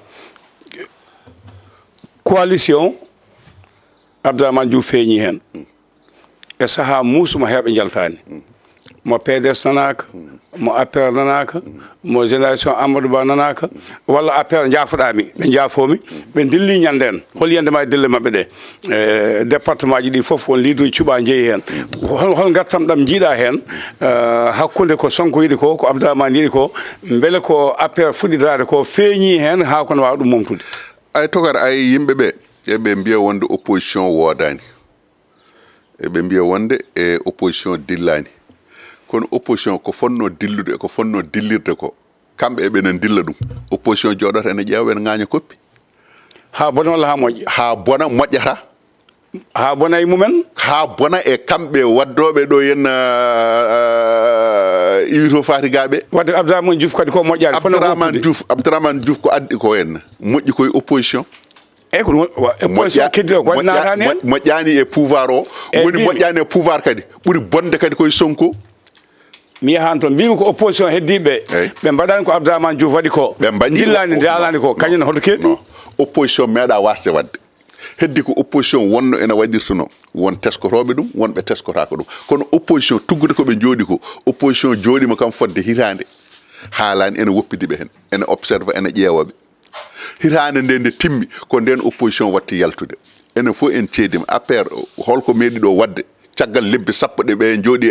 Speaker 1: coalition Abdourahmane Diouf feeñi hen e saaha muusuma heɓe jaltani mo PDS nanaka mo APR nanaka mo génération Amadou Ba nanaka walla APR jaafoɗami ɓe jaafomi ɓe dilli ñanden hol yandema e dille mabɓe ɗe département ji ɗi foof won liiduji cuuɓa jeeyi hen hol gartam ɗam jiiɗa hen hakkude ko Sonko yiɗi ko Abdourahmane yiɗi ko beele ko APR fuɗɗitade ko feeñi hen ha kono wawa ɗum momtude
Speaker 2: ay togar ay yimɓeɓe eɓe mbiya wonde opposition wodani eɓe mbiya wonde e opposition dillani kono opposition ko fonno dillude ko fonno dillirde ko kamɓe eɓenen dilla ɗum opposition jooɗoto ene ƴeewa ene ŋaaña koppi
Speaker 1: ha bona walla ha moƴƴa
Speaker 2: ha bona moƴƴata
Speaker 1: ha bona e mumen
Speaker 2: ha bona e kamɓe waddoɓe ɗo henna iwito fatigaɓe
Speaker 1: wadde Abdourahmane Diouf kadi ko moƴƴani
Speaker 2: Abdourahmane Diouf ko addi ko henna moƴƴi koye opposition
Speaker 1: eyyi ko opposition keddito ko waɗi natani hen
Speaker 2: moƴƴani e pouvoir o woni moƴƴani e pouvoir kadi ɓuuri bonde kadi koye Sonko
Speaker 1: mi yahan toon mbimi ko opposition heddiɓe ɓe mbaɗani ko Abdourahmane Diouf waɗi ko dillani nde alani ko kañum hoto keeɗi
Speaker 2: opposition meeɗa wasde wadde heddi ko opposition wonno ene waɗirtuno won teskotoɓe ɗum wonɓe teskotako ɗum kono opposition tuggude koɓe jooɗi ko opposition jooɗima kam fodde hitande haalani ene woppidiɓe hen ene observe ene ƴeewaɓe hitande nde timmi ko nden opposition watti yaltude enen fof en ceedima APR holko meeɗi ɗo wadde caggal lebbi sappo ɗe ɓe jooɗi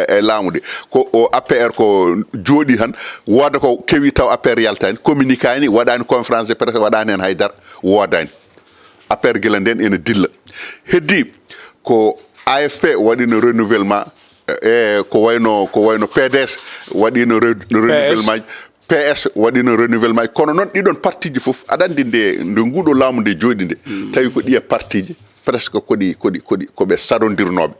Speaker 2: e laamude ko o APR ko jooɗi tan wooda ko kewi taw APR yaltani communiquani waɗani conférence de presse waɗani hen haydara woodani APR gila nden ene dilla heddi ko AFP waɗino renouvellement ko wayno PDS waɗino renouvellement PS waɗino renouvellement kono noon ɗiɗon parti ji fof aɗa andi nde nguɗo laamu nde jooɗi nde tawi ko ɗiya parti ji presque koɓe saɗodirnoɓe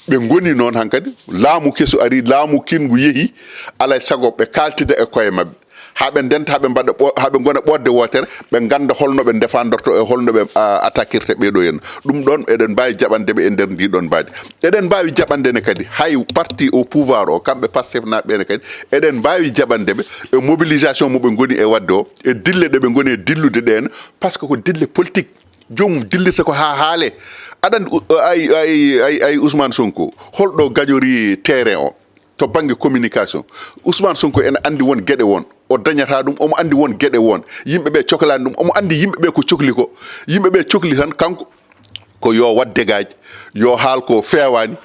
Speaker 2: ɓe goni noon hankkadi laamu keso ari laamu kingu yeehi alay saago ɓe kaltida e koye mabɓe haɓe ndenta haɓe gona ɓodde wotere ɓe ganda holno ɓe defandorto e holno ɓe attaquirte ɓeɗo henna ɗum ɗon eɗen mbawi jaɓandeɓe e nder ndiɗon mbaadi eɗen mbawi jaɓandene kadi hay parti au pouvoir o kamɓe Pastef naɓɓene kadi eɗen mbawi jaɓandeɓe e mobilisation moɓe goni e wadde o e dille ɗe ɓe goni e dillude ɗene par ce que ko dille politique jomum dillirta ko ha haale aɗa ay Ousmane Sonko holɗo gañori terrain o to banggue communication Ousmane Sonko ene andi won gueɗe won o dañata ɗum omo andi won gueɗe won yimɓeɓe cohlani ɗum omo andi yimɓeɓe ko cohli ko yimɓeɓe cohli tan kanko ko yo wat dégage yo haal ko fewani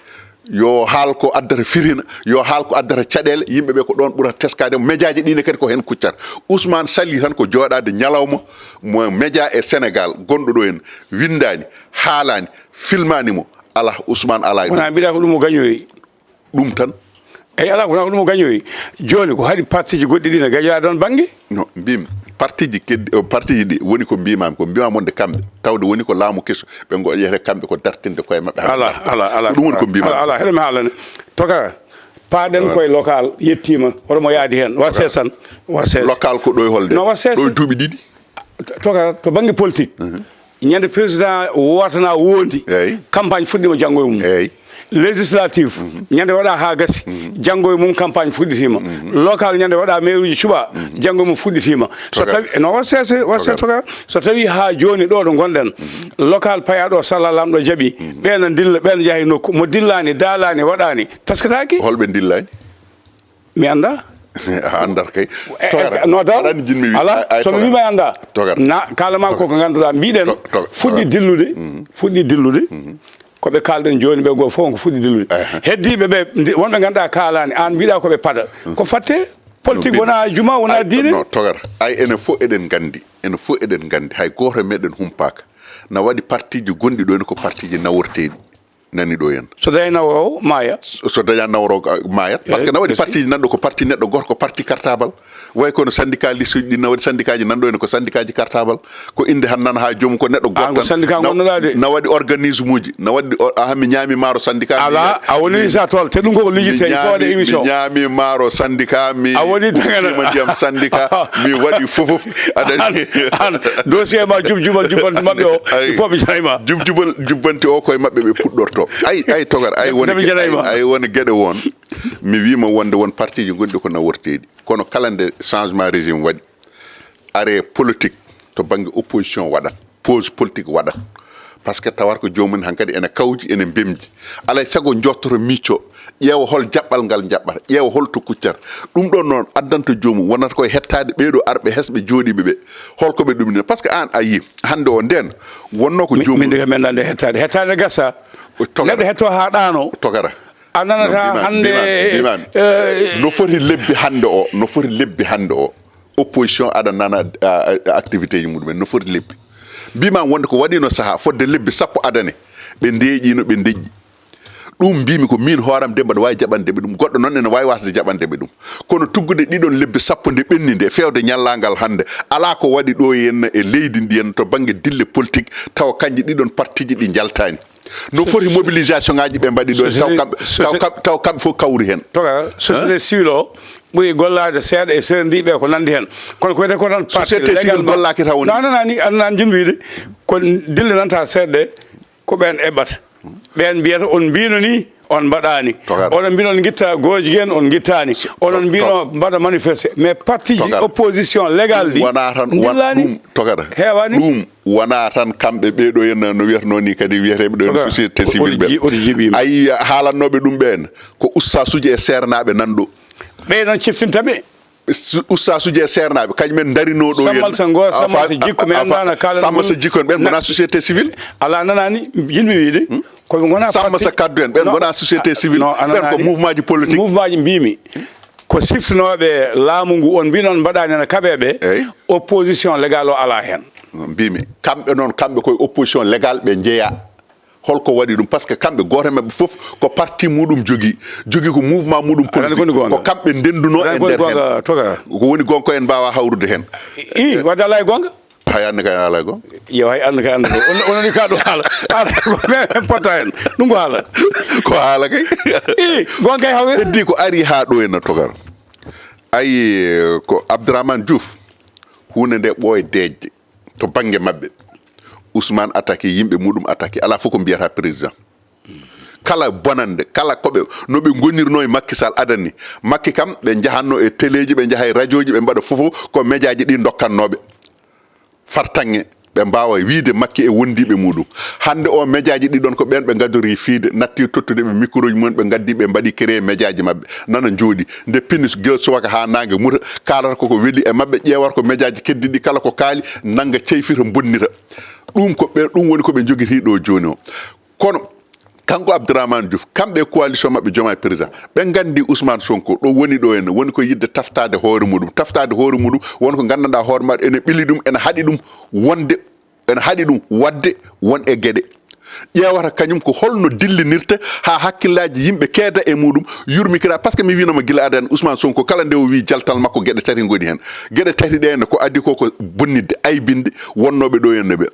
Speaker 2: yo haal ko addata firina yo haal ko addata caɗele yimɓeɓe ko ɗon ɓurata teskade média ji ɗine kadi ko hen kuccata Ousmane sali tan ko joɗade ñalawma mo média e Sénégal gonɗo ɗo hen windani haalani filmanimo ala Ousmane ala
Speaker 1: wona mbiɗa ko ɗum o gañoyi
Speaker 2: ɗum tan
Speaker 1: eyyi ala wona ko ɗum o gañoyi joni ko haɗi parti ji goɗɗi ɗi ne gañoya ɗon banggue
Speaker 2: non mbimi parti ji ɗi woni ko mbimami wonde kamɓe tawde woni ko laamu keso ɓe goƴete kamɓe ko dartinde koye mabɓe
Speaker 1: ala
Speaker 2: ɗum woni ko mbimami
Speaker 1: ala heɗemi haalane toka paaden koye local yettima hotomo yaadi hen wa sesan wa ses
Speaker 2: local ko ɗo e holde
Speaker 1: no wa ses
Speaker 2: ɗo duuɓi ɗiɗi
Speaker 1: to banggue politique ñande président wotana wondi campagne fuɗɗima janggo e mum législative ñande waɗa ha gasi janggo e mum campagne fuɗɗitima local ñande waɗa maire uji cuɓa janggo e mum fuɗɗitima so tawi no wassese toka so tawi ha joni ɗo ɗo gonɗen local payaɗo salla lamɗo jaaɓi ɓena dilla ɓena jaahi nokku mo dillani daalani waɗani taskataki
Speaker 2: holɓe dillani
Speaker 1: mi anda
Speaker 2: andar kay
Speaker 1: no daw ala somi wima anda na kalama koko ganduɗa mbiɗen fuɗɗi dillude koɓe kalɗen joni ɓe goo fof ko fuɗɗi dillude heddiɓe ɓe wonɓe ganduɗa kalani an mbiɗa koɓe paɗa ko fatte politique wona juma wona diine
Speaker 2: no togar ay enen fof eɗen gandi hay goto meɗen humpaka na waɗi parti ji gonɗi ɗo ene ko parti ji naworteɗi nani ɗo hen
Speaker 1: so dañi nawro maaya
Speaker 2: so daña nawro maayat par ce que na waɗi parti ji nanɗo ko parti neɗɗo goto ko parti cartable way kono syndicaliste uji ɗi na waɗi syndicat ji nanɗo ene ko syndicat ji cartable ko inde han nan ha joomum ko neɗɗo goto
Speaker 1: syndicat gonnoɗa de
Speaker 2: na waɗi organisme uji na waɗi mi ñaami maaro syndicat
Speaker 1: ala a woni sa tol te ɗum koko lijjite fode émission
Speaker 2: mi ñaami maaro syndicat mi
Speaker 1: a woni tagana
Speaker 2: ndiyam syndicat mi waɗi fofof aɗani
Speaker 1: an dossier ma jubbanti mabɓe o il faut ɓe janayma
Speaker 2: jubbanti o koye mabɓe ɓe puɗɗorto ay togar ay woni gueɗe won mi wima wonde won parti ji gonɗi ko naworteɗi kono kala nde changement régime waɗi are politique to banggue opposition waɗat pose politique waɗat par ce que tawat ko jomum hankkadi ene kawji ene bemji alay saago jottoro micco ƴeewa hol jaɓɓal ngal jaɓɓata ƴeewa holto kuccata ɗum ɗon noon addanta jomum wonata koye hettade ɓeeɗo arɓe hesɓe jooɗiɓe ɓe holkoɓe ɗumine par ce que an a yi hande o nden wonno ko jomum
Speaker 1: min de men ande hettade gassa neɗɗo hetto ha ɗano
Speaker 2: togara
Speaker 1: a nanata hande
Speaker 2: no foti lebbi hande o opposition aɗa nana activité ji muɗumen no foti lebbi mbima wonde ko waɗino saaha fodde lebbi sappo adane ɓe ndeeƴino ɓe deƴƴi ɗum mbimi ko min hooram de mbaɗa wawi jaɓandeɓe ɗum goɗɗo noon ene wawi wasde jaɓandeɓe ɗum kono tuggude ɗiɗon lebbi sappo nde ɓenni nde fewde ñallagal hande ala ko waɗi ɗo henna e leydi ndi henna to banggue dille politique taw kanƴe ɗiɗon partiji ɗi jaltani no foti mobilisation ngaji ɓe mbaɗi ɗo taw kamɓe fof kawri hen
Speaker 1: toga société civil o ɓuri gollade seeɗa e serendiɓe ko nandi hen kono ko wiyete ko tan
Speaker 2: société civil gollaki taw
Speaker 1: anani jimwide ko dille nanta seeɗa ko ɓen eɓɓata ɓen mbiyata on mbino ni on mbaɗani onon mbino on guitta gooji en on guittani onon mbino mbaɗa manifesté mais parti ji opposition légal ɗi
Speaker 2: wona tan ɗum togata
Speaker 1: heewani
Speaker 2: ɗum wona tan kamɓe ɓeeɗo henna no wiyatno ni kadi wiyeteɓe ɗo en société civil ɓe ayi haalannoɓe ɗum ɓen ko ustasuji e sernaɓe nanɗo
Speaker 1: ɓe noon ciftintaɓe
Speaker 2: ustasuji e sernaɓe kañumen darino ɗo
Speaker 1: sammata jikku mi andana kala
Speaker 2: sammasa jikku en ɓen gona société civil
Speaker 1: ala nanani yimɓe wiide koɓe gona
Speaker 2: sammasa kaddu en ɓen gona société civil ɓen ko mouvement ji politique
Speaker 1: mouvement ji mbimi ko siftinoɓe laamu ngu on mbinon mbaɗani ene kaɓeɓe opposition légal o ala hen
Speaker 2: mbimi kamɓe noon kamɓe koye opposition légal ɓe jeeya holko waɗi ɗum par ce que kamɓe goto mabɓe foof ko parti muɗum jogui ko mouvement muɗum politique ko kamɓe ndenduno e nder hen ko woni gonko en mbawa hawrude hen
Speaker 1: i wadde ala e gonga
Speaker 2: hay ande kay ala e gonga
Speaker 1: yo hay ande kay ande ononi ka ɗum haala men potta hen ɗum ko haala
Speaker 2: ko haala kay
Speaker 1: i gonga e hawre
Speaker 2: heddi ko ari ha ɗo henna togar ayi ko Abdourahmane Diouf hunde nde ɓooye deejde to banggue mabɓe Ousmane attaqué yimɓe muɗum attaqué ala fof ko mbiyata président kala bonande kala koɓe no ɓe gonirno e Macky Sall adani Macky kam ɓe jahanno e téléji ɓe jaaha e radio ji ɓe mbaɗa fofof ko média ji ɗi dokkannoɓe fartange ɓe mbawa wiide Macky e wondiɓe muɗum hande o média ji ɗiɗon ko ɓen ɓe gadori fiide natti tottude ɓe micro ji mumen ɓe gaddi ɓe mbaɗi créé média ji mabɓe nana jooɗi nde pinni guila subaka ha nangue muta kalata koko weeli e mabɓe ƴewata ko média ji keddiɗi kala ko kaali nanga ceyfita bonnita ɗum ko ɓe ɗum woni koɓe joguiti ɗo joni o kono kanko Abdourahmane Diouf kamɓe coalition mabɓe Diomaye président ɓe gandi Ousmane Sonko ɗo woni ɗo henna woni ko yidde taftade hoore muɗum woni ko gandanɗa hoore maɗa ene ɓili ɗum ene haaɗi ɗum wadde won e gueɗe ƴewata kañum ko holno dillinirta ha hakkillaji yimɓe keeda e muɗum yurmikira par ce que mi winoma guila adani Ousmane Sonko kala nde o wi jaltal makko gueɗe tati goni hen gueɗe tati ɗe henne ko addi ko bonnidde aybinde wonnoɓe ɗo henne ɓe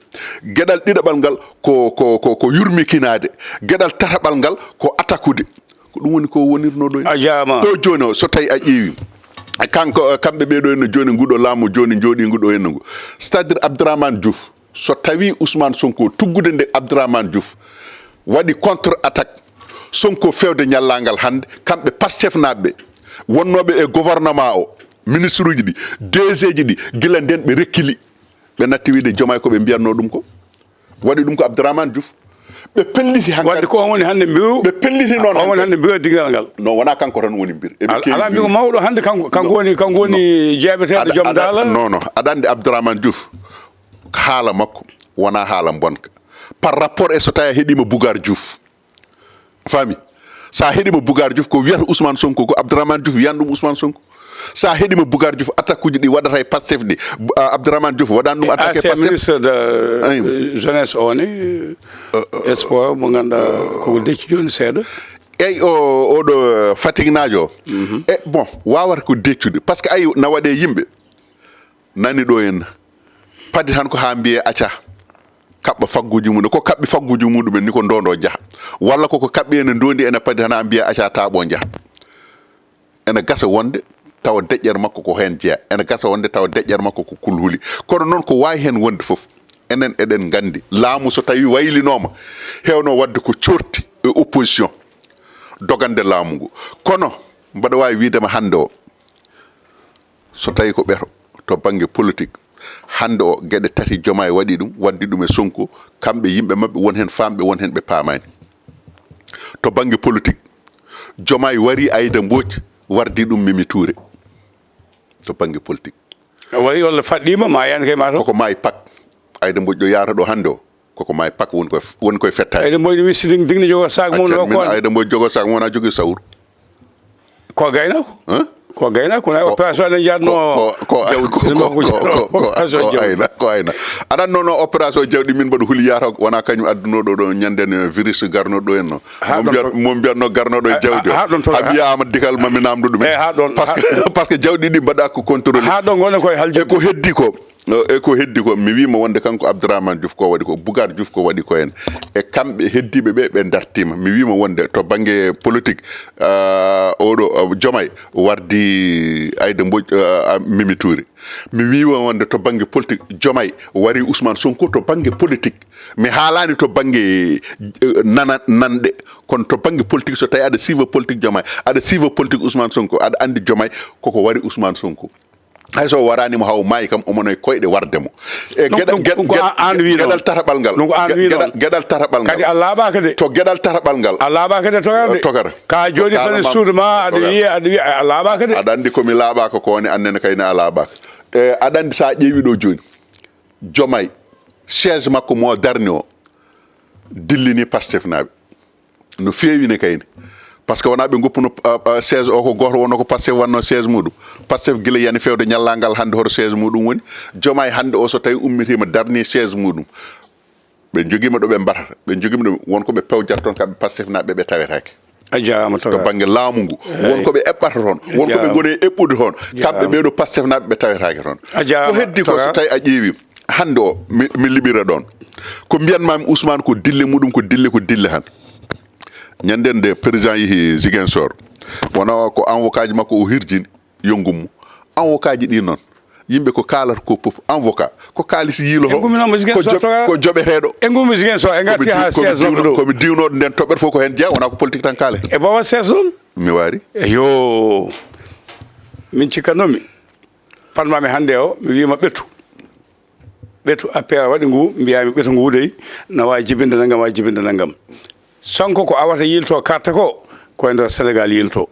Speaker 2: gueɗal ɗiɗaɓal ngal ko yurmikinade gueɗal tataɓal ngal ko attaquude ko ɗum woni ko wonirno ɗo
Speaker 1: a jaama
Speaker 2: ɗo joni o so tawi a ƴeewi kanko kamɓe ɓeɗo henno joni nguɗo laamu joni jooɗi nguɗo henno ngu c'est à dire Abdourahmane Diouf so tawi Ousmane Sonko tuggude nde Abdourahmane Diouf waɗi contre attaque Sonko fewde ñallangal hande kamɓe Pastef naɓe wonnoɓe e gouvernement o ministre uji ɗi DG ji ɗi gila nden ɓe rekkili ɓe natti wiide Diomaye ko ɓe mbiyatno ɗum ko waɗi ɗum ko Abdourahmane Diouf ɓe pelliti
Speaker 1: wadde ko woni hande mbiru
Speaker 2: ɓe pelliti noon
Speaker 1: on woni hande mbiru digal ngal
Speaker 2: non wona kanko tan woni mbir
Speaker 1: ala mbi ko mawɗo hande kanko woni jeeɓeteɗo joom dala
Speaker 2: non aɗa andi Abdourahmane Diouf haala makko wona haala bonka par rapport e so tawi a heeɗima Bougar Diouf faami sa heeɗima Bougar Diouf ko wiyata Ousmane Sonko ko Abdourahmane Diouf wiyan ɗum Ousmane Sonko sa heeɗima Bougar Diouf attaque uji ɗi waɗata e Pastef ɗi Abdourahmane Diouf waɗani ɗum attaque e Pastef
Speaker 1: ministre de jeunesse o ni espoir mo ganduɗa koko decci joni seeɗa
Speaker 2: eyyi oɗo Fatick najo o e bon wawata ko deccude par ce que ayi na waɗe yimɓe nani ɗo henna paddi tan ko ha mbiye acca kaɓɓa fagguji muɗum ko kaɓɓi fagguji muɗumen ni ko ndondo jaaha walla koko kaɓɓi ene ndondi ene paddi tan ha mbiya acca taaɓo jaaha ene gasa wonde tawa deƴƴere makko ko hen jeeya ene gasa wonde tawa deƴƴere makko ko kulhuli kono noon ko wawi hen wonde foof enen eɗen gandi laamu so tawi waylinoma hewno wadde ko corti e opposition dogande laamu ngu kono mbaɗa wawi widema hande o so tawi ko ɓeeto to banggue politique hande o gueɗe tati Diomaye waɗi ɗum waddi ɗum e Sonko kamɓe yimɓe mabɓe won hen famɓe won hen ɓe paamani to banggue politique Diomaye wari Aïda Mbodj wardi ɗum Mimi Touré to banggue politique
Speaker 1: wari walla faɗɗima ma yani kay ma to
Speaker 2: koko maayi pak Aïda Mbodj ɗo yarata ɗo hande o koko maayi pak woni koye fettade
Speaker 1: Aïda Mbodj wi sidin digni jogo sac mum
Speaker 2: min Aïda Mbodj jogo sac mum wona jogui sawru
Speaker 1: ko gaynako ko gaynako na opération ne jarno
Speaker 2: ko ayna aɗan noon opération jawɗi min mbaɗa huuli yata wona kañum addunoɗo ɗo ñanden virus garnoɗo ɗo henno mo mbiyatno garnoɗo e jawdi o a wiyama dikal mami namdo ɗum par ce que jawɗi ɗi mbaɗa ko contrôle
Speaker 1: ha ɗo gona koye halji
Speaker 2: ko heddi ko e ko heddi ko mi wima wonde kanko Abdourahmane Diouf ko waɗi ko Bougar Diouf ko waɗi ko hen e kamɓe heddiɓe ɓe dartima mi wima wonde to banggue politique oɗo Diomaye wardi Aïda Mbodj Mimi Touré mi wima wonde to banggue politique Diomaye wari Ousmane Sonko to banggue politique mi haalani to banggue nanɗe kono to banggue politique so tawi aɗa suiva politique Diomaye aɗa suiva politique Ousmane Sonko aɗa andi Diomaye koko wari Ousmane Sonko hay so waranimo haw maayi kam omono e koyɗe wardemo e gueɗal tataɓal ngal gueɗal tataɓal ngal
Speaker 1: kadi a laaɓaka de
Speaker 2: to gueɗal tataɓal ngal
Speaker 1: a laaɓaka de togara ka joni tan suudu ma aɗa wiya a laaɓaka de
Speaker 2: aɗa andi komi laaɓaka ko woni annene kayne a laaɓaka e aɗa andi sa ƴeewi ɗo joni Diomaye chaise makko mo darni o dillini Pastef naɓe no fewine kayne par ce que wona ɓe goppuno 16 o ko goto wonno ko Pastef wanno 16 muɗum Pastef guila yani fewde ñallangal hande hoto 16 muɗum woni Diomaye hande o so tawi ummitima darni 16 muɗum ɓe joguima ɗo ɓe mbatata ɓe joguima ɗo wonko ɓe pewjata toon kamɓe Pastef naɓe ɓe tawetake
Speaker 1: a jarama
Speaker 2: to banggue laamu ngu wonko ɓe eɓɓata toon wonko ɓe goni e eɓɓude toon kamɓe ɓeɗo Pastef naɓe ɓe tawetake toon ko heddi ko so tawi a ƴeewi hande o mi liɓira ɗon ko mbiyanmami Ousmane ko dille muɗum ko dille han ñanden nde président yeehi Ziguinchor wona ko avocat ji makko o hirjini yongummo avocat ji ɗi noon yimɓe ko kalata ko foof avocat ko kalis yiilo ko joɓeteɗo
Speaker 1: e gummi Ziguinchor e garti ha siège makko
Speaker 2: komi diwnoɗo nden toɓɓere fof ko hen jeeya wona ko politique tan kaale
Speaker 1: e bawa siège ɗon
Speaker 2: mi wari
Speaker 1: yo min cikkanomi panmami hande o mi wima ɓeetu APR waɗi ngu mbiyami ɓeetu ngu dey na wawi jibinde naggam Sonko ko awata yilto carte ko koye nder Sénégal yilto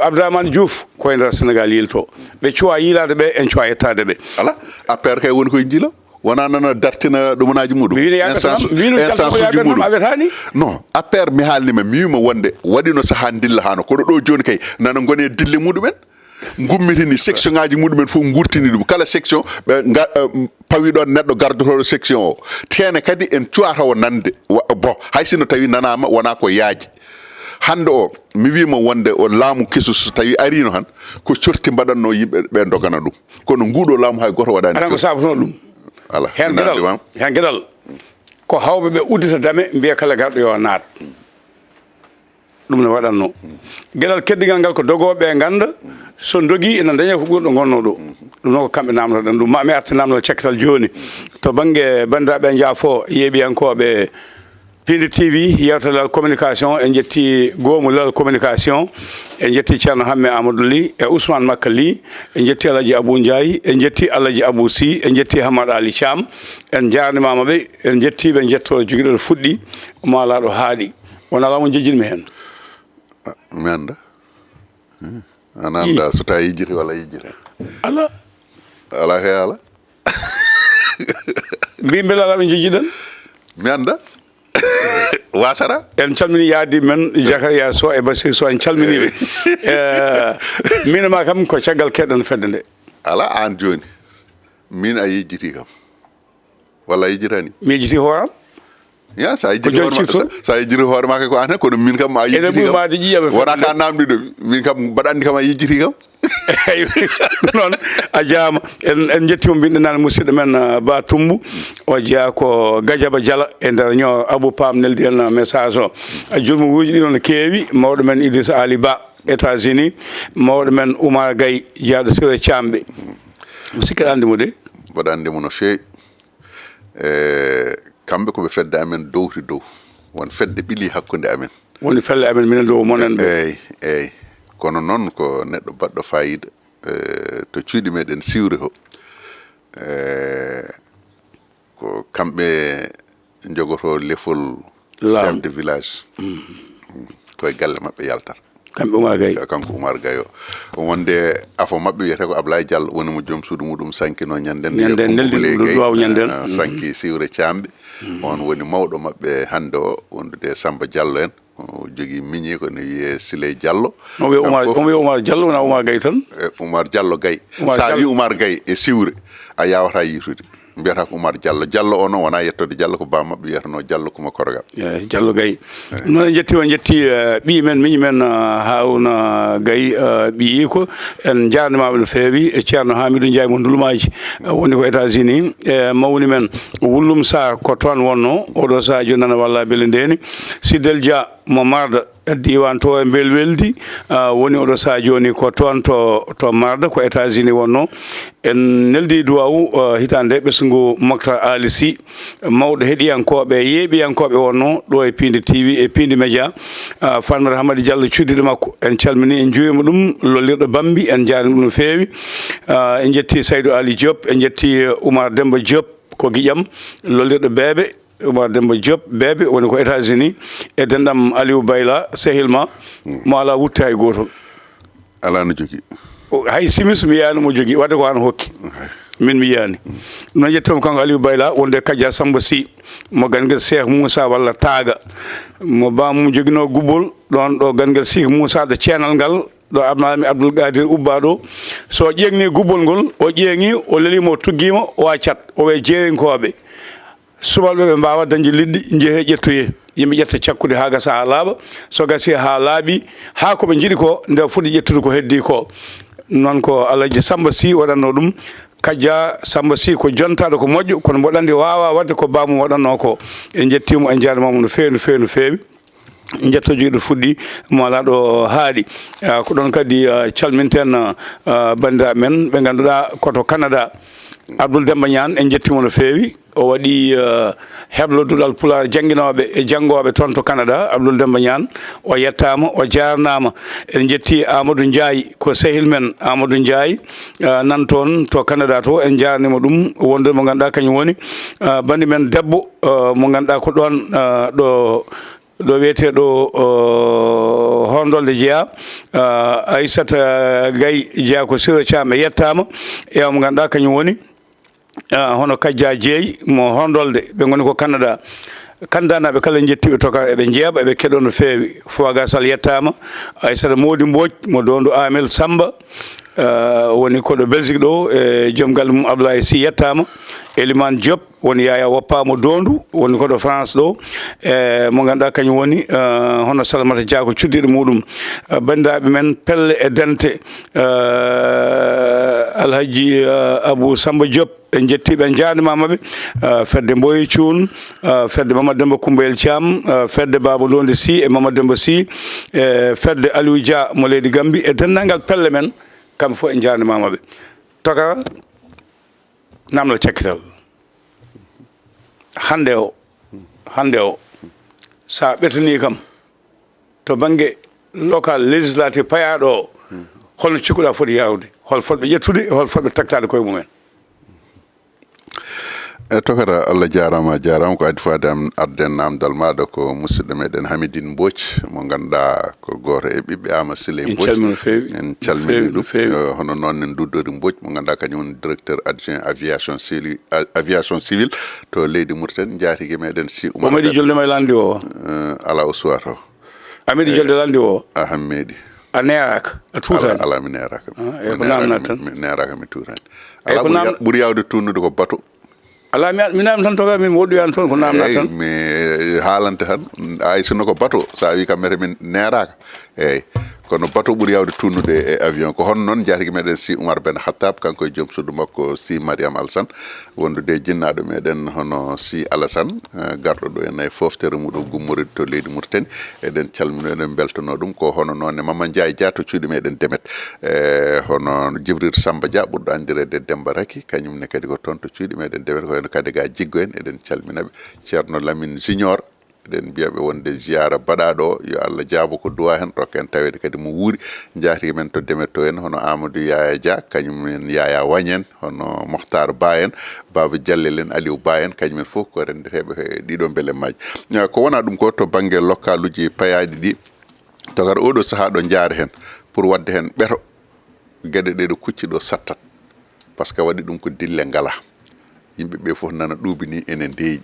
Speaker 1: Abdourahmane Diouf koye nder Sénégal yilto ɓe cuwa yilade ɓe en cuwa yettade ɓe
Speaker 2: ala APR kay woni koye jiila wona nana dartina ɗumanaaji muɗum
Speaker 1: instance muɗum awetani
Speaker 2: non APR mi haalnima mi wima wonde waɗino saaha dilla hano kono ɗo joni kay nana gone dille muɗumen gummitini section ngaji muɗumen fof gurtini ɗum kala section ɓe pawi ɗon neɗɗo gardotoɗo section o tene kadi en cuwata o nande bon hay sino tawi nanama wona ko yaaji hande o mi wima wonde o laamu kesu so tawi arino han ko corti mbaɗanno yimɓe ɓe dogana ɗum kono nguɗo laamu hay goto waɗani
Speaker 1: aɗa ko sabotono ɗum
Speaker 2: ala
Speaker 1: hen gueɗal ko hawɓe ɓe uddita dame mbiya kala garɗo yo naat ɗum ne waɗatno gueɗal keddigal ngal ko dogoɓe ganda so dogui ene daña ko ɓurɗo gonno ɗo ɗum noon ko kamɓe namdoɗen ɗum mami arta namdal cekkatal joni to banggue bandiraɓe jaafo yeeɓiyankoɓe Pindi TV yewtalal communication en jetti gomulal communication en jetti Ceerno Hamme Amadou Ly e Ousmane Makka Ly en jetti Alaji Abou Ndiaye en jetti Alaji Abou Sy en jetti Hamadou Ali Thiam en jarnimama ɓe en jettiɓe jetto joguiɗo fuɗɗi mo alaɗo haaɗi wona ala mo jejjinmi hen
Speaker 2: mi anda an anda so tawi yijjiti walla yijjita
Speaker 1: ala
Speaker 2: ala he ala
Speaker 1: mbi beela ala ɓe jejjiɗen
Speaker 2: mi anda wasara
Speaker 1: en calmini yaadi men Jakaria Sow e Basir Sow en calminiɓe minema kam ko caggal keɗen fedde nde
Speaker 2: ala an joni min a yejjiti kam walla a yejjitani
Speaker 1: mi yejjiti hooram
Speaker 2: ya sa yejjiti hoore ma ko an kono min kam a yejjiti kam wona ka namdi ɗo min kam mbaɗa andi kam a yejjiti kam
Speaker 1: eyyi noon a jaama en jettimo mbinde nane musidɗo men Ba Tumbu o jeeya ko Gadiaba Diala e nder ñoo Abou Pam neldi en message o julmuji ɗi noon keewi mawɗo men Idrissa Ali Ba États-Unis mawɗo men Oumar Gaye jeeyaɗo Siré Thiamɓe sikkiɗa andimo de
Speaker 2: mbaɗa andimo no feewi kamɓe koɓe fedde amen dowti dow won fedde ɓiili hakkude amen
Speaker 1: woni felle amen minen dow monen ɓe
Speaker 2: eyyi kono noon ko neɗɗo baɗɗo fayida to cuuɗi meɗen siwre ho ko kamɓe jogoto lefol chef de village koye galle mabɓe yaltata
Speaker 1: kamɓe Oumar Gaye
Speaker 2: kanko Oumar Gaye o wonde afo mabɓe wiyete ko Ablaye Diallo woni mo joom suudu muɗum sankino ñanden
Speaker 1: neldi duwaw ñanden
Speaker 2: sanki Siwre Thiamɓe on woni mawɗo mabɓe hande o wondude Samba Diallo en o jogui miñi ko ne wiye Siley Diallo
Speaker 1: on wiye Oumar Diallo wona Oumar Gaye tan
Speaker 2: Oumar Diallo Gaye sa wi Oumar Gaye e Siwre a yawata yitude mbiyata ko Oumar Diallo Diallo o noon wona yettode Diallo ko ba mabɓe wiyatano Diallo Kuma Korgal
Speaker 1: Diallo Gaye noon en jetti ɓi men miñi men Harouna Gaye ɓiyi ko en jarnimaɓe no feewi e Ceerno Hamidou Ndiaye mo Ndulmaji woni ko États-Unis e mawni men Wullum Sarr ko toon wonno oɗo saha joni nana walla beele ndeni Sidel Dia mo Marda diwan to e belweldi woni oɗo saha joni ko toon to Marda ko États-Unis wonno en neldi duwaw hitande ɓesgu Mokhtar Ali Sy mawɗo heeɗiyankoɓe yeeɓiyankoɓe wonno ɗo e Pindi TV e Pindi Média Farmata Hamady Diallo cuddiɗo makko en calmini en juurima ɗum lollirɗo Bambi en jaarima ɗum no feewi en jetti Saydou Ali Diop en jetti Oumar Demba Diop ko guiƴam lollirɗo Beebe Oumar Demba Diop Beebe woni ko États-Unis e denɗam Aliou Bayla sehilma mo ala wutte hay gotol
Speaker 2: ala no jogui
Speaker 1: hay simis mi yiyani mo jogui wadde ko an hokki min mi yiyani ɗum noon jettimo kanko Aliou Bayla wonde Kadia Samba Sy mo ganguel Cheikh Moussa walla Taaga mo bamum joguino gubbol ɗon ɗo ganguel Cheikh Moussa ɗo ceenal ngal ɗo Abnalami Abdoul Gadir Ubba ɗo so ƴeŋni gubbol ngol o ƴeeŋi o lelima o tuggima o accat o waye jeerinkoɓe subalɓe ɓe mbawa dañde liɗɗi jeehe ƴettoye yimɓe ƴetta cakkude ha gasa ha laaɓa so gasi ha laaɓi ha koɓe jiiɗi ko nde fuɗɗi ƴettude ko heddi ko noon ko Alaji Samba Sy waɗanno ɗum Kadia Samba Sy ko jontaɗo ko moƴƴo kono mboɗo andi wawa wadde ko bamum waɗanno ko en jettimo en jarnimamo no feewi no feewi no feewi jetto jogiɗo fuɗɗi mo ala ɗo haaɗi ko ɗon kadi calminten bandiraɓe men ɓe ganduɗa koto Canada Abdoul Demba Niane en jettimo no feewi o waɗi hebloduɗal Pulaar jangguinoɓe e janggoɓe toon to Canada Abdoul Demba Niane o yettama o jarnama en jetti Amadou Ndiaye ko sehil men Amadou Ndiaye nan toon to Canada to en jarnima ɗum wonde mo ganduɗa kañum woni bandi men debbo mo ganduɗa ko ɗon ɗo wiyeteɗo hondolde jeeya Aissata Gaye jeeya ko Siré Thiam yettama e mo ganduɗa kañum woni hono Kadia Jeey mo hondolde ɓe goni ko Canada kandanaɓe kala jettiɓe toka eɓe jeeɓa eɓe keɗo no feewi Foaga Sall yettama Aissata Mody Mbodj mo dondu Amel Samba woni koɗo Belgique ɗo e joom galle mum Abdoulaye Sy yettama Elimane Diop woni Yaya Woppa mo dondu woni koɗo France ɗo e mo ganduɗa kañum woni hono Salamata Dia ko cuddiɗo muɗum bandiraɓe men pelle e dente Alhaji Abou Samba Diop en jettiɓe en jaarnimama ɓe fedde Mboye Thioune fedde Mamadou Demba Koumbayel Thiam fedde Baba Londe Sy e Mamadou Demba Sy fedde Aliou Dia mo leydi Gambie e denndangal pelle men kamɓe fof en jaarnimama ɓe toka namdal cekkital hande o sa ɓetani kam to banggue local législative payaɗo o holno cikkuɗa foti yawde hol fotɓe ƴettude hol fotɓe taktade koye mumen
Speaker 2: tokata Allah jarama ko adi fade am arden namdal maɗa ko musidɗo meɗen Hamidine Mbodj mo ganduɗa ko goto e ɓiɓɓe Ama Siley Mbodj en calmini ɗum hono noon en Duddori Mbodj mo ganduɗa kañum woni directeur adjoint aviation civile to leydi Mauritanie jaatigui meɗen si Oumar
Speaker 1: meɗi joldema e landi o
Speaker 2: ala o suwat o
Speaker 1: a meɗi jolde landi o
Speaker 2: a meeɗi
Speaker 1: a neraka a tutani
Speaker 2: ala mi neraka
Speaker 1: ko namnat tan
Speaker 2: mi neraka mi tutani ala ɓuuri yawde tunnude ko bateau
Speaker 1: ala mi namdi tan toga min woɗɗoyani toon ko namnat tan
Speaker 2: mi haalante tan ay sinno ko bateau sa wi kam mete min neraka eyyi kono bateau ɓuuri yawde tunnude e avion ko hono noon jaatigui meɗen si Oumar Ben Khattab kanko e joom suudu makko si Mariame Alassane wondude jinnaɗo meɗen hono si Alassane garɗo ɗo e nayyi foftere muɗum gummoride to leydi Mauritanie eɗen calmino eɗen beltono ɗum ko hono noon e Mama Ndiaye Dia to cuuɗi meɗen Demet hono Djibril Samba Dia ɓurɗo andirede Demba Raki kañumne kadi ko toon to cuuɗi meɗen Demet ko hen kadi ga jiggo en eɗen calminaɓe ceerno Lamine Junior eɗen mbiyaɓe wonde ziyara baɗaɗo yo Allah jaabo ko duwa hen rokka en tawede kadi mo wuuri jaatigi men to Demet to en hono Amadou Yaya Dia kañumen Yaya Wagne en hono Mokhtar Ba en Baba Diallel en Aliou Ba en kañumen fof ko rendeteɓe ɗiɗo beele majji ko wona ɗum ko to banggue local uji payaɗi ɗi togata oɗo saaha ɗo jaara hen pour wadde hen ɓeeto gueɗe ɗe ɗo kucci ɗo sattat par ce que waɗi ɗum ko dille ngala yimɓeɓe fof nana ɗuɓini ene ndeeƴi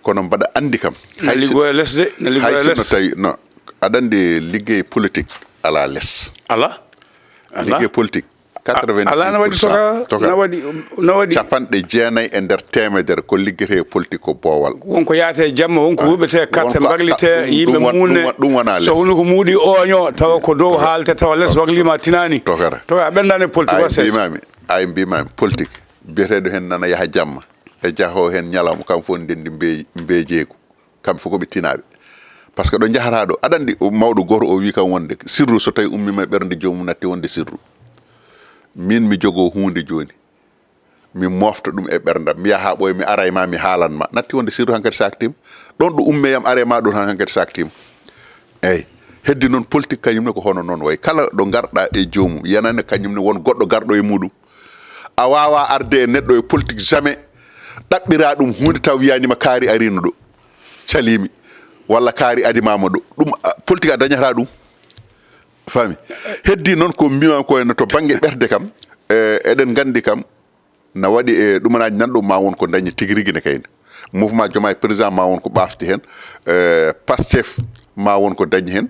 Speaker 2: kono mbaɗa andi kam
Speaker 1: liggo e lesde
Speaker 2: no tawi no aɗa andi liggey politique ala less liggey politique 90% capanɗe jeenayyi e nder temedere ko liggete politique ko boowal
Speaker 1: wonko yaate jamma wonko huɓete carte mbaglite yimɓe muune
Speaker 2: ɗum wona less
Speaker 1: so woni ko muudi oño tawa ko dow haalte tawa less waglima tinani
Speaker 2: tokara
Speaker 1: tawa a ɓendani politique
Speaker 2: ay mbimami politique biyeteɗo hen nana yaaha jamma e jaho hen ñalawma kam fof ndendi mbeejeegu kamɓe fof koɓe tinaɓe par ce que ɗo jahata ɗo aɗa andi mawɗo goto o wi kam wonde sirru so tawi ummima e ɓernde jomum natti wonde sirru min mi jogo hunde joni mi mofta ɗum e ɓerdam mi yaha ɓoye mi ara e ma mi haalanma natti wonde sirru hankkadi saktima ɗon ɗo ummeyam are ma ɗon hankkadi saktima eyyi heddi noon politique kañumne ko hono noon way kala ɗo garɗa e jomum yanane kañumne won goɗɗo garɗo e muɗum a wawa arde e neɗɗo e politique jamais ɗaɓɓira ɗum hunde taw wiyanima kaari arino ɗo calimi walla kaari adimama ɗo ɗum politique a dañata ɗum faami heddi noon ko mbimam ko henno to banggue ɓerde kam eɗen gandi kam na waɗi e ɗumanaji nanɗo ma won ko dañi tigui rigui ne kayne mouvement Diomaye président ma won ko ɓafti hen Pastef ma won ko dañi hen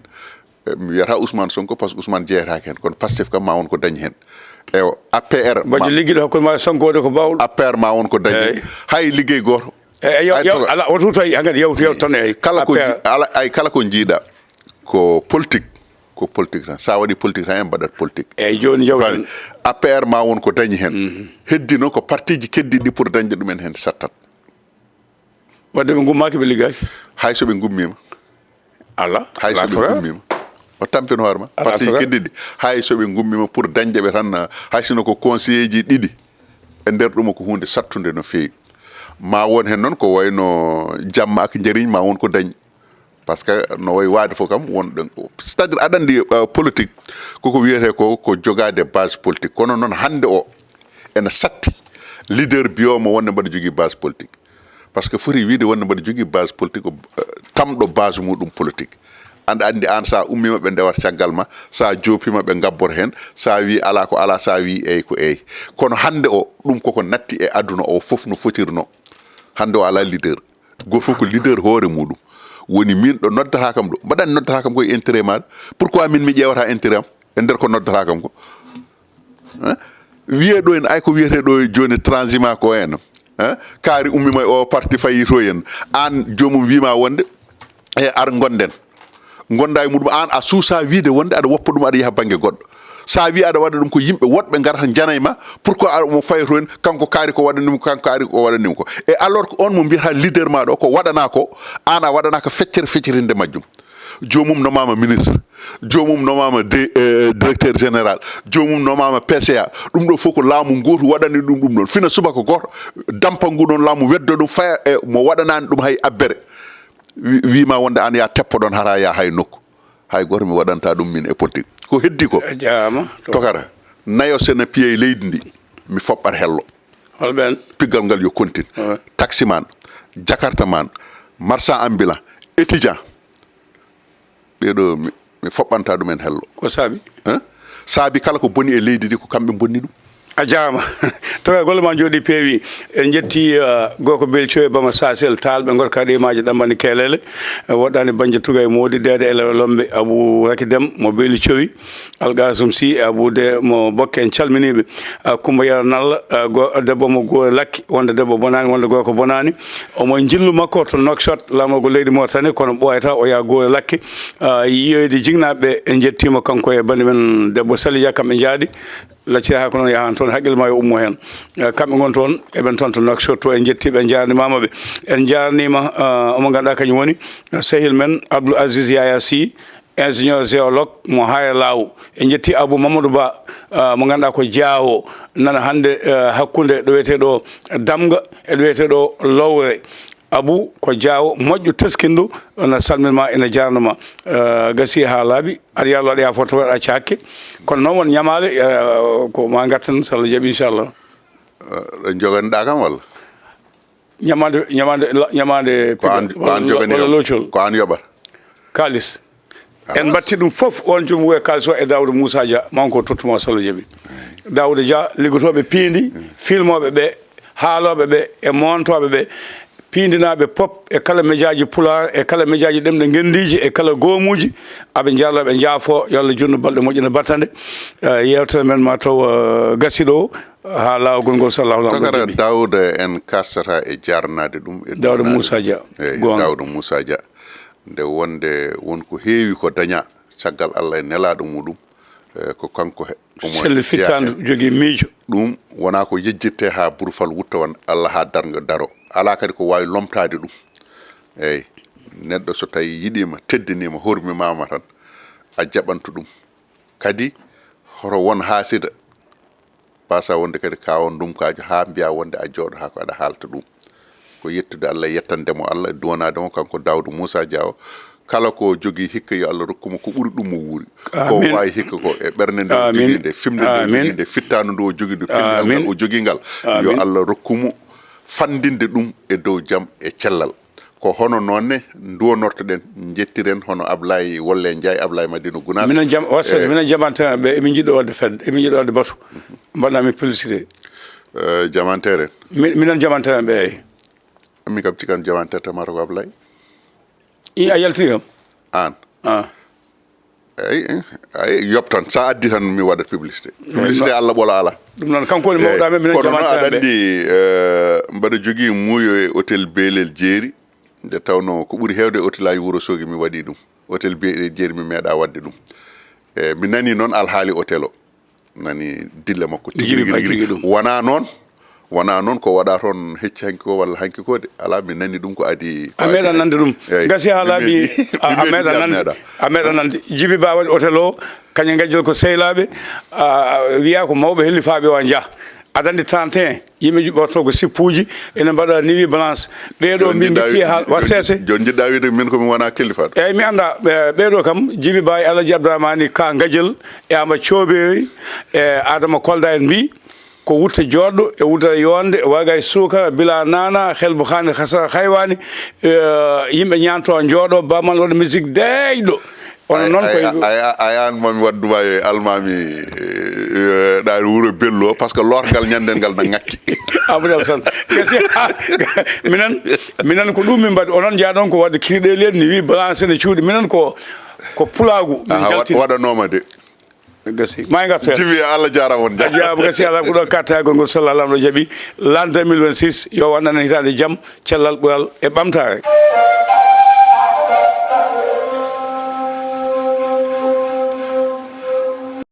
Speaker 2: mi wiyata Ousmane Sonko par ce que Ousmane jeeyatake hen kono Pastef kam ma won ko dañi hen eyo APR
Speaker 1: baɗi ligguiɗo hakkude ma Sonkode ko bawɗo
Speaker 2: APR ma won ko dañi hay liggey goto
Speaker 1: ala o tutoy hankadi yewtu tan e
Speaker 2: kala ko jiiɗa ko politique tan sa waɗi politique tan en mbaɗat politique
Speaker 1: eyyi joni jawtan
Speaker 2: APR ma won ko dañi hen heddi noon ko parti ji keddiɗi pour dañde ɗumen hen sattat
Speaker 1: wadde ɓe gummaki ɓe liggaki
Speaker 2: hay soɓe gummima hay soɓe gummima o tampin hoorema parti ji keddiɗi hay soɓe gummima pour dañde ɓe tan hay sino ko conseiller ji ɗiɗi e nder ɗuma ko hunde sattude no feewi ma won hen noon ko wayno jamma ak jariñ ma won ko dañi par ce que no way waade fof kam wonɗon c'est à dire aɗa andi politique koko wiyete ko jogade base politique kono noon hande o ene satti leader biyomo wonde mbaɗa jogui base politique par ce que foti wiide wonde mbaɗa jogui base politique ko tamɗo base muɗum politique anda andi an sa ummima ɓe ndewat caggal ma sa jopima ɓe gabbor hen sa wi ala ko ala sa wi eyi ko eyi kono hande o ɗum koko natti e aduna o foof no fotirno hande o ala leader go fof ko leader hoore muɗum woni min ɗo noddata kam ɗo mbaɗani noddata kam koye intérêt maɗa pourquoi min mi ƴewata intérêt am e nder ko noddata kam ko wiye ɗo en ay ko wiyete ɗo joni transhumant ko en kaari ummima o parti fayito en an jomum wima wonde e ar gonden gonda e muɗum an a suusa wiide wonde aɗa woppa ɗum aɗa yaaha banggue goɗɗo sa wi aɗa waɗa ɗum ko yimɓe woɗɓe garata janayma pourquoi mo fayto en kanko kaari ko waɗanimo kanko kaari ko waɗanimo ko et alors que on mo mbiyata leader maɗo ko waɗana ko an a waɗanaka feccere feccirinde majjum jomum nomama ministre jomum nomama directeur général jomum nomama PCA ɗum ɗo fof ko laamu gotu waɗani ɗum ɗum ɗon fina subaka goto dampa ngu ɗon laamu weddo ɗum faya e mo waɗanani ɗum hay abbere wima wonde an ya teppo ɗon hara ya hay nokku hay goto mi waɗanta ɗum min e politique ko heddi ko tokara nayo sene piye leydi ndi mi foɓɓat hello
Speaker 1: holɓen
Speaker 2: piggal ngal yo continue taxi man jakarta man marchand ambulant étudiant ɓeɗo mi foɓɓanta ɗumen hello
Speaker 1: ko saabi
Speaker 2: saabi kala ko boni e leydi ndi ko kamɓe bonni ɗum
Speaker 1: a jarama to golle ma jooɗi peewi en jetti goko belcio e bama sasel talɓe gorka ɗimaji ɗammani kelele woɗɗani banje tuga e modi dede elewe lombe abou raki dem mo beeli cowi algasum si e abou de mo bokke en calminiɓe coumba yara nalla debbo mo go lakki wonde debbo bonani wonde goko bonani omo jillu makko to nokshot lamogo leydi mauritanie kono ɓoyata o ya go lakki yiyoyde jignaɓe en jettima kanko e bani men debbo salidia kamɓe jaadi lacciri ha ko noon yahan toon haqqille ma yo ummo hen kamɓe gon toon eɓen toon to nokshot to en jettiɓe en jarnimamaɓe en jarnima omo ganduɗa kañum woni sehil men Abdoul Aziz Yaya Sy ingénieur géologue mo haya law en jetti Abou Mamadou Ba mo ganduɗa ko jaawo nana hande hakkude ɗo wiyeteɗo damga e ɗo wiyeteɗo lowre Abou ko jaawo moƴƴo teskindu no salminma ene jarnuma gasi ha laaɓi aɗa yallo aɗa yafoto waɗa acca hakke kono noon won ñamale ko ma gartan so Allah jaaɓi inchallah
Speaker 2: joganiɗa kam walla
Speaker 1: ñamade walla locol
Speaker 2: ko an yoɓat
Speaker 1: kalis en batti ɗum foof on jom wuye kalis o e Daouda Moussa Dia manko tottuma so Allah jaaɓi Daouda Dia liggotoɓe piindi filmoɓe ɓe haaloɓe ɓe e montoɓe ɓe pindinaɓe pop e kala médiaji pular e kala médiaji ɗemɗe gendiji e kala goomuji aɓe jalloɓe jaafo yo Allah junno balɗe moƴƴina battande yewtere men ma taw gasiɗo ha lawol ngol sallahu
Speaker 2: takara Daouda en kastata e jarnade ɗum e
Speaker 1: Daouda Moussa Dia
Speaker 2: Daouda Moussa Dia nde wonde wonko heewi ko daña caggal Allah e nelaɗo muɗum ko kanko
Speaker 1: selle fittande jogui miijo
Speaker 2: ɗum wona ko yejjitte ha burfal wutta won Allah ha darga daro ala kadi ko wawi lomtade ɗum eyyi neɗɗo so tawi yiɗima teddinima hormimama tan a jaɓantu ɗum kadi hoto won haasida pasa wonde kadi kawon dumkaji ha mbiya wonde a jooɗo ha ko aɗa haalta ɗum ko yettude Allah yettandemo Allah duwanademo kanko Daouda Moussa Dia o kala ko jogui hikka yo Allah rokkumo ko ɓuuri ɗum mo wuuri ko wawi hikka ko e ɓernde nde o jogui nde fimde nde nde fittanu nde o jogui nde pindigal ngal o jogui ngal yo Allah rokkumo fandinde ɗum e dow jaam e cellal ko hono noonne duwonortoɗen jettiren hono Ablaye Wolle Ndiaye Ablaye Madina Gounass
Speaker 1: minen jam wasat minen jamantere ɓe emin jiɗɗo wadde fedde emin jiɗɗo wadde batu mbaɗnami publicité
Speaker 2: jamantere
Speaker 1: minen jamantere ɓe eyi
Speaker 2: mi kam cikan jamantere tamata ko Ablaye
Speaker 1: a yaltiri kam
Speaker 2: an eyi yoptan sa addi tan mi waɗa publicité Allah ɓola ala
Speaker 1: ɗum noon kanko woni mawɗa men minen jamantere
Speaker 2: aɗa andi mbaɗa jogui muuyo e hôtel Belel Jeeri nde tawno ko ɓuuri hewde hôtel aji Wourossogui mi waɗi ɗum hôtel Belel Jeeri mi meeɗa wadde ɗum e mi nani noon alhaali hôtel o nani dille makko tigi wona noon ko waɗa toon hecci hanki ko walla hanki ko de ala mi nani ɗum ko adi
Speaker 1: a meeɗa nande ɗum gasi ha laaɓi a meeɗa nande Djiby Ba waɗi hôtel o kañum gajjel ko sehlaɓe wiya ko mawɓe hellifaɓe o jaa aɗa andi 31 yimɓe juɓɓorto ko sippuji ene mbaɗa nuit blanche ɓeɗo min guitti ha wat sese
Speaker 2: joni jiɗɗa wiide min komi wona kellifaɗo
Speaker 1: eyyi mi anda ɓeɗo kam Djiby Ba e Alaji Abdourahmani ka gajjel e Amba Thioɓeri e Adama Kolda en mbi ko wutta joɗɗo e wutta yonde waga e suukara bila nana helbo khani khasa khaywani yimɓe ñanto jooɗo bamal waɗa musique deyɗo on non ko
Speaker 2: ayan mami wadduma e almami ɗaari wuuro bello par ce que lorgal ñanden ngal na ngakki
Speaker 1: abdal san gasi minen ko ɗum min mbaɗi onon jaaɗon ko wadde kirɗeli en ni wi balance ne cuuɗi minen ko pulagu
Speaker 2: waɗanoma de
Speaker 1: gasi may ngatto
Speaker 2: Djiby Allah jarama on
Speaker 1: jaaba gasi ala ko ɗo kattagol ngol sallallahu alaihi wa sallam jaaɓi l'an 2026 yo wonɗanen hitande jaam cellal ɓural e ɓamtare